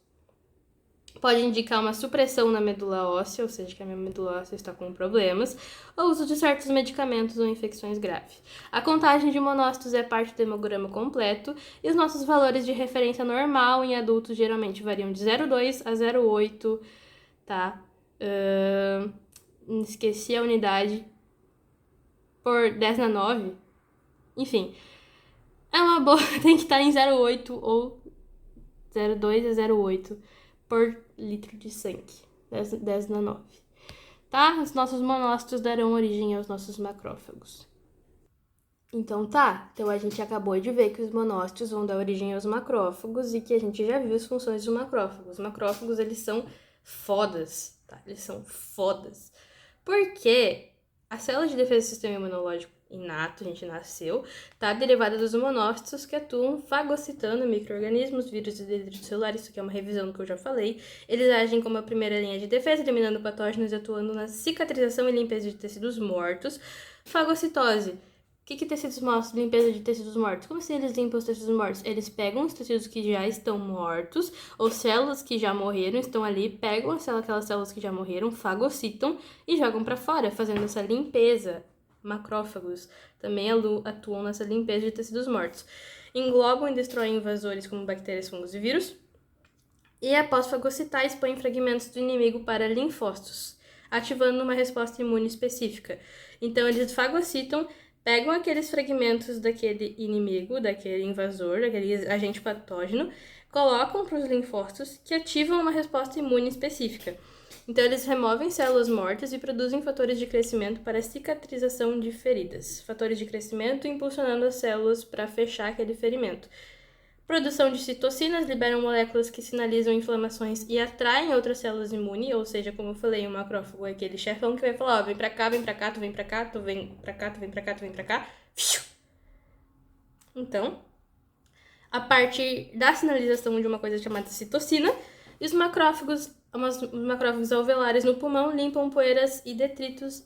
Pode indicar uma supressão na medula óssea, ou seja, que a minha medula óssea está com problemas, ou uso de certos medicamentos ou infecções graves. A contagem de monócitos é parte do hemograma completo e os nossos valores de referência normal em adultos geralmente variam de 0,2 a 0,8, tá? Esqueci a unidade. Por 10 na 9. Enfim, é uma boa, tem que estar em 0,8 ou 0,2 a 0,8 por litro de sangue. 10 na 9. Tá? Os nossos monócitos darão origem aos nossos macrófagos. Então então a gente acabou de ver que os monócitos vão dar origem aos macrófagos e que a gente já viu as funções dos macrófagos. Os macrófagos, eles são fodas, tá? Eles são fodas. Porque a célula de defesa do sistema imunológico inato, a gente nasceu, tá derivada dos monócitos que atuam fagocitando micro-organismos, vírus e detritos celulares. Isso aqui é uma revisão do que eu já falei. Eles agem como a primeira linha de defesa, eliminando patógenos e atuando na cicatrização e limpeza de tecidos mortos. Fagocitose. O que tecidos mortos? Limpeza de tecidos mortos. Como assim eles limpam os tecidos mortos? Eles pegam os tecidos que já estão mortos, ou células que já morreram, estão ali, pegam aquelas células que já morreram, fagocitam e jogam para fora, fazendo essa limpeza. Macrófagos também atuam nessa limpeza de tecidos mortos. Englobam e destroem invasores como bactérias, fungos e vírus. E após fagocitar, expõem fragmentos do inimigo para linfócitos, ativando uma resposta imune específica. Então, eles fagocitam, pegam aqueles fragmentos daquele inimigo, daquele invasor, daquele agente patógeno, colocam para os linfócitos que ativam uma resposta imune específica. Então, eles removem células mortas e produzem fatores de crescimento para a cicatrização de feridas. Fatores de crescimento impulsionando as células para fechar aquele ferimento. Produção de citocinas liberam moléculas que sinalizam inflamações e atraem outras células imunes, ou seja, como eu falei, o macrófago é aquele chefão que vai falar, ó, vem pra cá, vem pra cá, tu vem pra cá, tu vem pra cá, tu vem pra cá, tu vem pra cá. Então, a partir da sinalização de uma coisa chamada citocina, os macrófagos alveolares no pulmão limpam poeiras e detritos,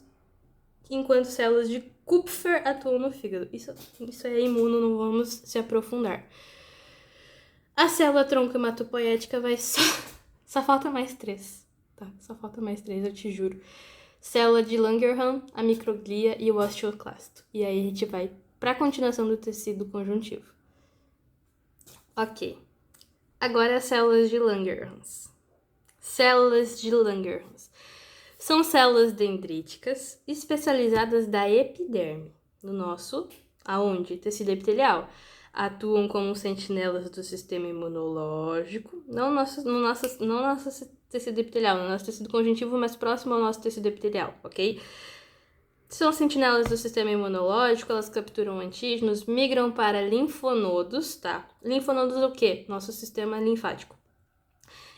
enquanto células de Kupfer atuam no fígado. Isso é imuno, não vamos se aprofundar. A célula tronco hematopoética vai só falta mais 3, tá? Só falta mais 3, eu te juro. Célula de Langerhans, a microglia e o osteoclasto. E aí a gente vai para a continuação do tecido conjuntivo. Ok. Agora as células de Langerhans. Células de Langerhans. São células dendríticas especializadas da epiderme, no nosso, aonde? Tecido epitelial. Atuam como sentinelas do sistema imunológico, não no nosso tecido epitelial, no nosso tecido conjuntivo, mas próximo ao nosso tecido epitelial, ok? São sentinelas do sistema imunológico, elas capturam antígenos, migram para linfonodos, tá? Linfonodos o quê? Nosso sistema linfático.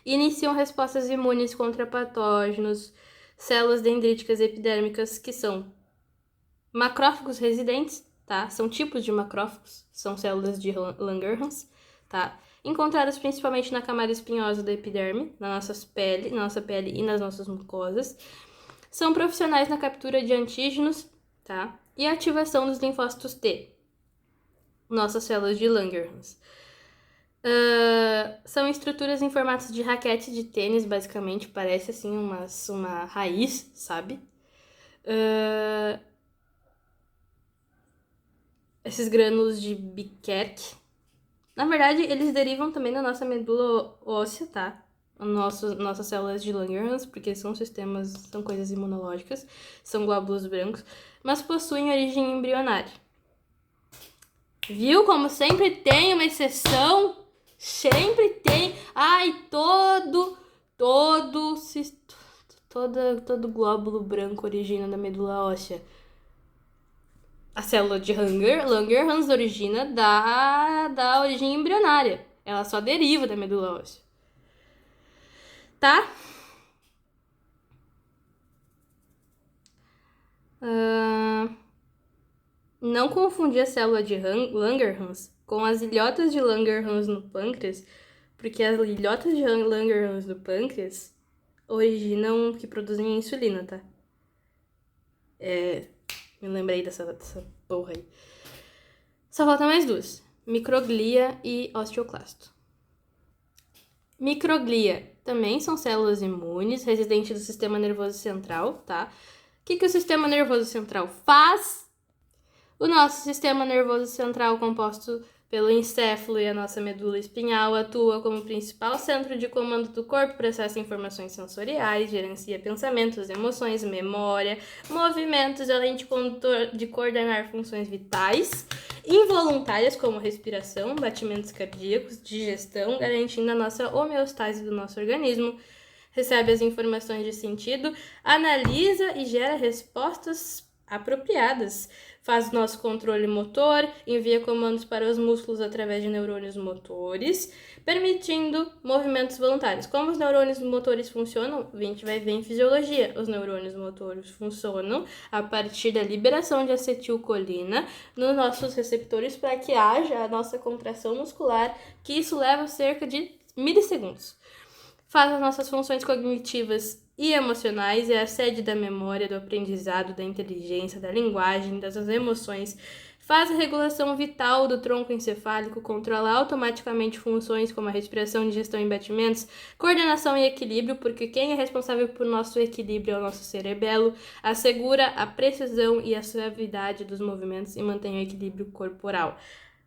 Iniciam respostas imunes contra patógenos, células dendríticas epidérmicas, que são macrófagos residentes, tá? São tipos de macrófagos, são células de Langerhans, tá? Encontradas principalmente na camada espinhosa da epiderme, na nossa pele e nas nossas mucosas. São profissionais na captura de antígenos, tá? E a ativação dos linfócitos T, nossas células de Langerhans. São estruturas em formatos de raquete de tênis, basicamente, parece assim uma raiz, sabe? Esses grânulos de Biquerque, na verdade, eles derivam também da nossa medula óssea, tá? Nossas células de Langerhans, porque são coisas imunológicas, são glóbulos brancos, mas possuem origem embrionária. Viu como sempre tem uma exceção? Sempre tem. Ai, todo glóbulo branco origina da medula óssea. A célula de Langerhans origina da origem embrionária. Ela só deriva da medula óssea. Tá? Não confundir a célula de Langerhans com as ilhotas de Langerhans no pâncreas, porque as ilhotas de Langerhans no pâncreas originam que produzem insulina, tá? Me lembrei dessa porra aí. Só falta mais duas: microglia e osteoclasto. Microglia também são células imunes residentes do sistema nervoso central, tá? O que o sistema nervoso central faz? O nosso sistema nervoso central, composto pelo encéfalo e a nossa medula espinhal, atua como principal centro de comando do corpo, processa informações sensoriais, gerencia pensamentos, emoções, memória, movimentos, além de coordenar funções vitais involuntárias como respiração, batimentos cardíacos, digestão, garantindo a nossa homeostase do nosso organismo. Recebe as informações de sentido, analisa e gera respostas apropriadas. Faz o nosso controle motor, envia comandos para os músculos através de neurônios motores, permitindo movimentos voluntários. Como os neurônios motores funcionam, a gente vai ver em fisiologia. Os neurônios motores funcionam a partir da liberação de acetilcolina nos nossos receptores para que haja a nossa contração muscular, que isso leva cerca de milissegundos. Faz as nossas funções cognitivas e emocionais, é a sede da memória, do aprendizado, da inteligência, da linguagem, das emoções. Faz a regulação vital do tronco encefálico, controla automaticamente funções como a respiração, digestão e batimentos, coordenação e equilíbrio, porque quem é responsável por nosso equilíbrio é o nosso cerebelo, assegura a precisão e a suavidade dos movimentos e mantém o equilíbrio corporal.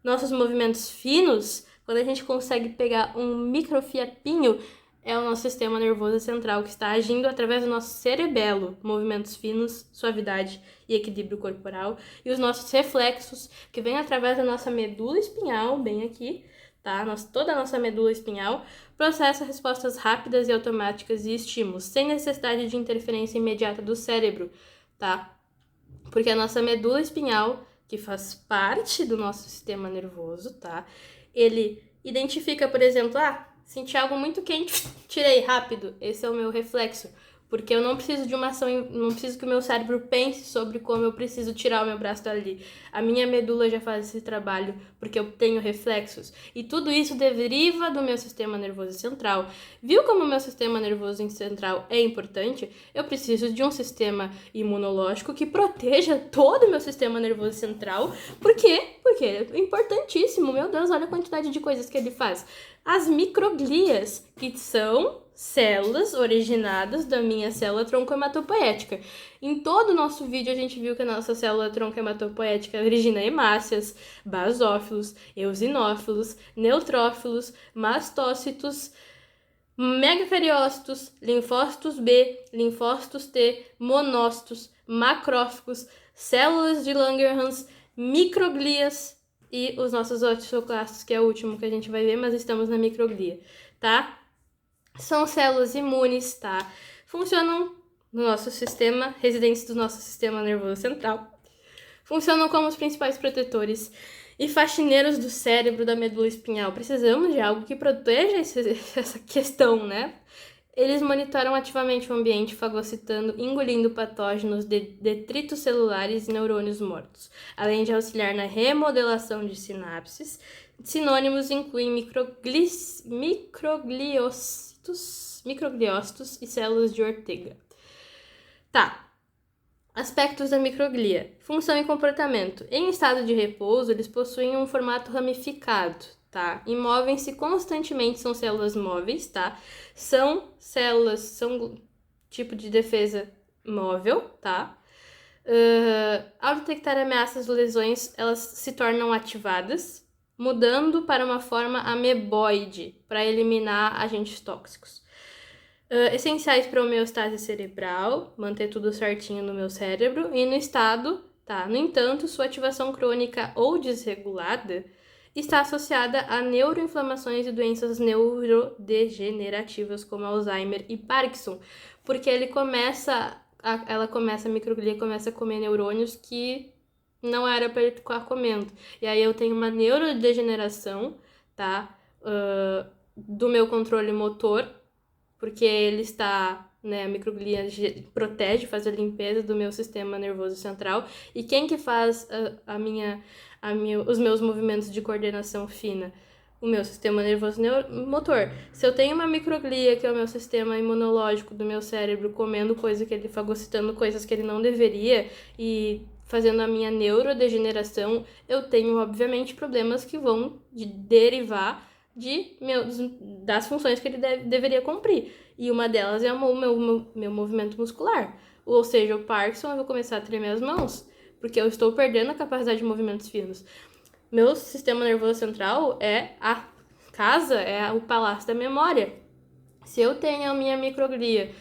Nossos movimentos finos, quando a gente consegue pegar um microfiapinho, é o nosso sistema nervoso central que está agindo através do nosso cerebelo, movimentos finos, suavidade e equilíbrio corporal, e os nossos reflexos, que vêm através da nossa medula espinhal, bem aqui, tá? Toda a nossa medula espinhal, processa respostas rápidas e automáticas e estímulos, sem necessidade de interferência imediata do cérebro, tá? Porque a nossa medula espinhal, que faz parte do nosso sistema nervoso, tá? Ele identifica, por exemplo, senti algo muito quente, tirei rápido. Esse é o meu reflexo. Porque eu não preciso de uma ação, não preciso que o meu cérebro pense sobre como eu preciso tirar o meu braço dali. A minha medula já faz esse trabalho, porque eu tenho reflexos. E tudo isso deriva do meu sistema nervoso central. Viu como o meu sistema nervoso central é importante? Eu preciso de um sistema imunológico que proteja todo o meu sistema nervoso central. Por quê? Porque é importantíssimo. Meu Deus, olha a quantidade de coisas que ele faz. As microglias, que são células originadas da minha célula tronco hematopoética. Em todo o nosso vídeo a gente viu que a nossa célula tronco hematopoética origina hemácias, basófilos, eosinófilos, neutrófilos, mastócitos, megacariócitos, linfócitos B, linfócitos T, monócitos, macrófagos, células de Langerhans, microglias e os nossos osteoclastos, que é o último que a gente vai ver, mas estamos na microglia, tá? São células imunes, tá? Funcionam no nosso sistema, residentes do nosso sistema nervoso central. Funcionam como os principais protetores e faxineiros do cérebro, da medula espinhal. Precisamos de algo que proteja essa questão, né? Eles monitoram ativamente o ambiente, fagocitando, engolindo patógenos, detritos celulares e neurônios mortos, além de auxiliar na remodelação de sinapses. Sinônimos incluem microgliócitos e células de Ortega. Tá. Aspectos da microglia. Função e comportamento. Em estado de repouso, eles possuem um formato ramificado, tá? E movem-se constantemente, são células móveis, tá? São tipo de defesa móvel, tá? Ao detectar ameaças ou lesões, elas se tornam ativadas, mudando para uma forma ameboide, para eliminar agentes tóxicos. Essenciais para a homeostase cerebral, manter tudo certinho no meu cérebro e no estado, tá? No entanto, sua ativação crônica ou desregulada está associada a neuroinflamações e doenças neurodegenerativas como Alzheimer e Parkinson, porque a microglia começa a comer neurônios que não era para ele ficar comendo. E aí eu tenho uma neurodegeneração, tá? Do meu controle motor, porque ele está, né, a microglia protege, faz a limpeza do meu sistema nervoso central. E quem que faz os meus movimentos de coordenação fina? O meu sistema nervoso motor. Se eu tenho uma microglia, que é o meu sistema imunológico do meu cérebro, comendo fagocitando coisas que ele não deveria e fazendo a minha neurodegeneração, eu tenho, obviamente, problemas que vão derivar das funções que ele deveria cumprir. E uma delas é o meu movimento muscular. Ou seja, o Parkinson, eu vou começar a tremer as mãos, porque eu estou perdendo a capacidade de movimentos finos. Meu sistema nervoso central é a casa, é o palácio da memória. Se eu tenho a minha microglia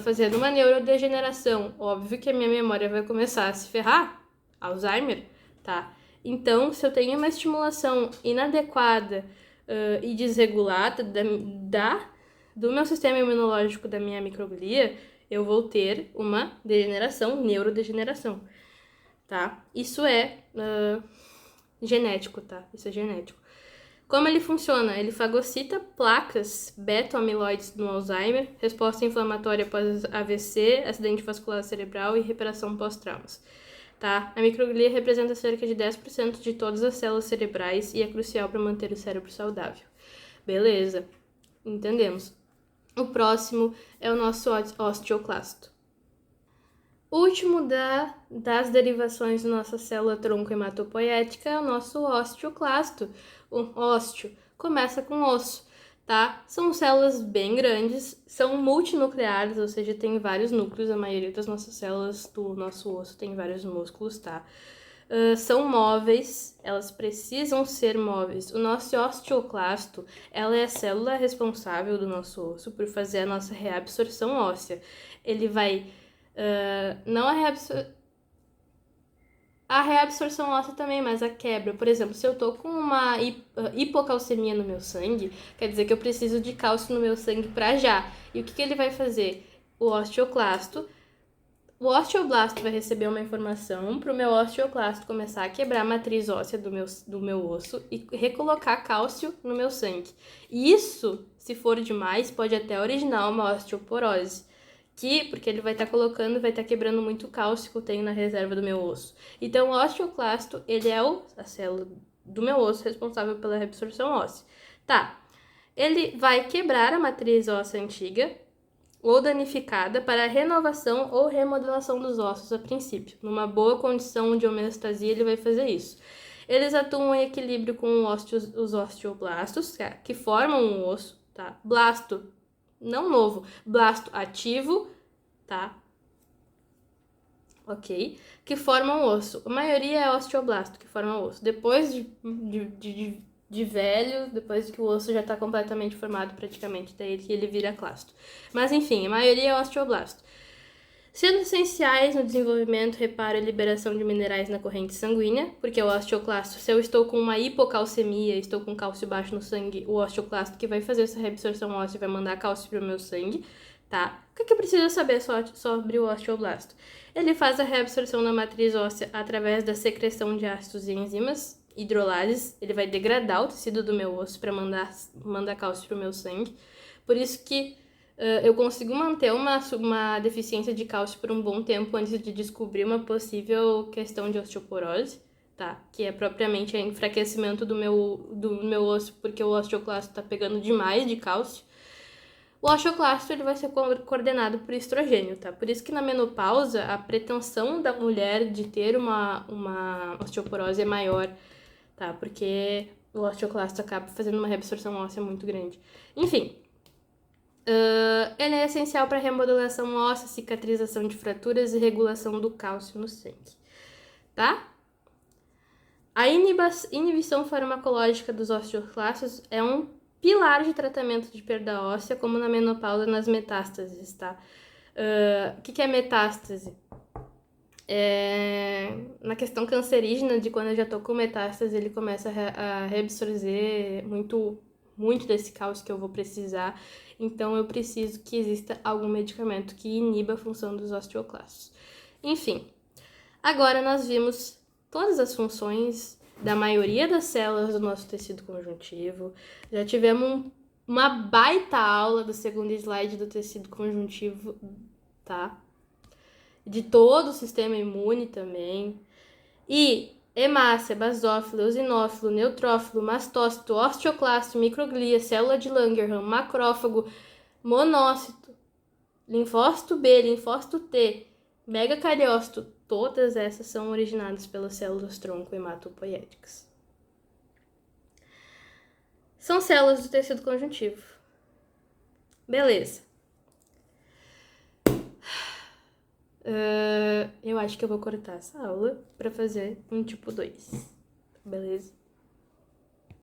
fazendo uma neurodegeneração, óbvio que a minha memória vai começar a se ferrar, Alzheimer, tá? Então, se eu tenho uma estimulação inadequada e desregulada do meu sistema imunológico da minha microglia, eu vou ter uma degeneração, neurodegeneração, tá? Isso é genético, tá? Isso é genético. Como ele funciona? Ele fagocita placas beta-amiloides no Alzheimer, resposta inflamatória após AVC, acidente vascular cerebral e reparação pós-traumas. Tá? A microglia representa cerca de 10% de todas as células cerebrais e é crucial para manter o cérebro saudável. Beleza, entendemos. O próximo é o nosso osteoclasto. O último das derivações da nossa célula tronco hematopoética é o nosso osteoclasto. O ósteo começa com osso, tá? São células bem grandes, são multinucleares, ou seja, tem vários núcleos. A maioria das nossas células do nosso osso tem vários músculos, tá? São móveis, elas precisam ser móveis. O nosso osteoclasto, ela é a célula responsável do nosso osso por fazer a nossa reabsorção óssea. Ele vai... não a reabsorção óssea também, mas a quebra. Por exemplo, se eu tô com uma hipocalcemia no meu sangue, quer dizer que eu preciso de cálcio no meu sangue para já. E o que ele vai fazer? O osteoblasto vai receber uma informação para o meu osteoclasto começar a quebrar a matriz óssea do meu osso e recolocar cálcio no meu sangue. E isso, se for demais, pode até originar uma osteoporose. Porque ele vai estar quebrando muito cálcio que eu tenho na reserva do meu osso. Então, o osteoclasto, ele é a célula do meu osso responsável pela reabsorção óssea. Tá, ele vai quebrar a matriz óssea antiga ou danificada para a renovação ou remodelação dos ossos a princípio. Numa boa condição de homeostasia, ele vai fazer isso. Eles atuam em equilíbrio com os osteoblastos, que formam um osso, tá? Blasto não novo, blasto ativo, tá? Ok? Que formam osso. A maioria é osteoblasto que forma osso. Depois de velho, depois que o osso já está completamente formado praticamente, daí que ele vira clasto. Mas enfim, a maioria é osteoblasto. Sendo essenciais no desenvolvimento, reparo e liberação de minerais na corrente sanguínea, porque o osteoclasto, se eu estou com uma hipocalcemia, estou com cálcio baixo no sangue, o osteoclasto que vai fazer essa reabsorção óssea vai mandar cálcio para o meu sangue, tá? O que eu preciso saber sobre o osteoblasto? Ele faz a reabsorção da matriz óssea através da secreção de ácidos e enzimas, hidrolases, ele vai degradar o tecido do meu osso para mandar cálcio para o meu sangue, por isso que eu consigo manter uma deficiência de cálcio por um bom tempo antes de descobrir uma possível questão de osteoporose, tá? Que é propriamente o enfraquecimento do meu osso, porque o osteoclasto está pegando demais de cálcio. O osteoclasto ele vai ser coordenado por estrogênio, tá? Por isso que na menopausa a pretensão da mulher de ter uma osteoporose é maior, tá? Porque o osteoclasto acaba fazendo uma reabsorção óssea muito grande. Enfim, ele é essencial para remodelação óssea, cicatrização de fraturas e regulação do cálcio no sangue, tá? A inibição farmacológica dos osteoclastos é um pilar de tratamento de perda óssea, como na menopausa e nas metástases, tá? O que é metástase? Na questão cancerígena, de quando eu já tô com metástase, ele começa a reabsorver muito desse cálcio que eu vou precisar. Então, eu preciso que exista algum medicamento que iniba a função dos osteoclastos. Enfim, agora nós vimos todas as funções da maioria das células do nosso tecido conjuntivo. Já tivemos uma baita aula do segundo slide do tecido conjuntivo, tá? De todo o sistema imune também. E hemácia, basófilo, eosinófilo, neutrófilo, mastócito, osteoclasto, microglia, célula de Langerhans, macrófago, monócito, linfócito B, linfócito T, megacariócito, todas essas são originadas pelas células tronco hematopoéticas. São células do tecido conjuntivo. Beleza. Eu acho que eu vou cortar essa aula pra fazer um tipo 2. Beleza?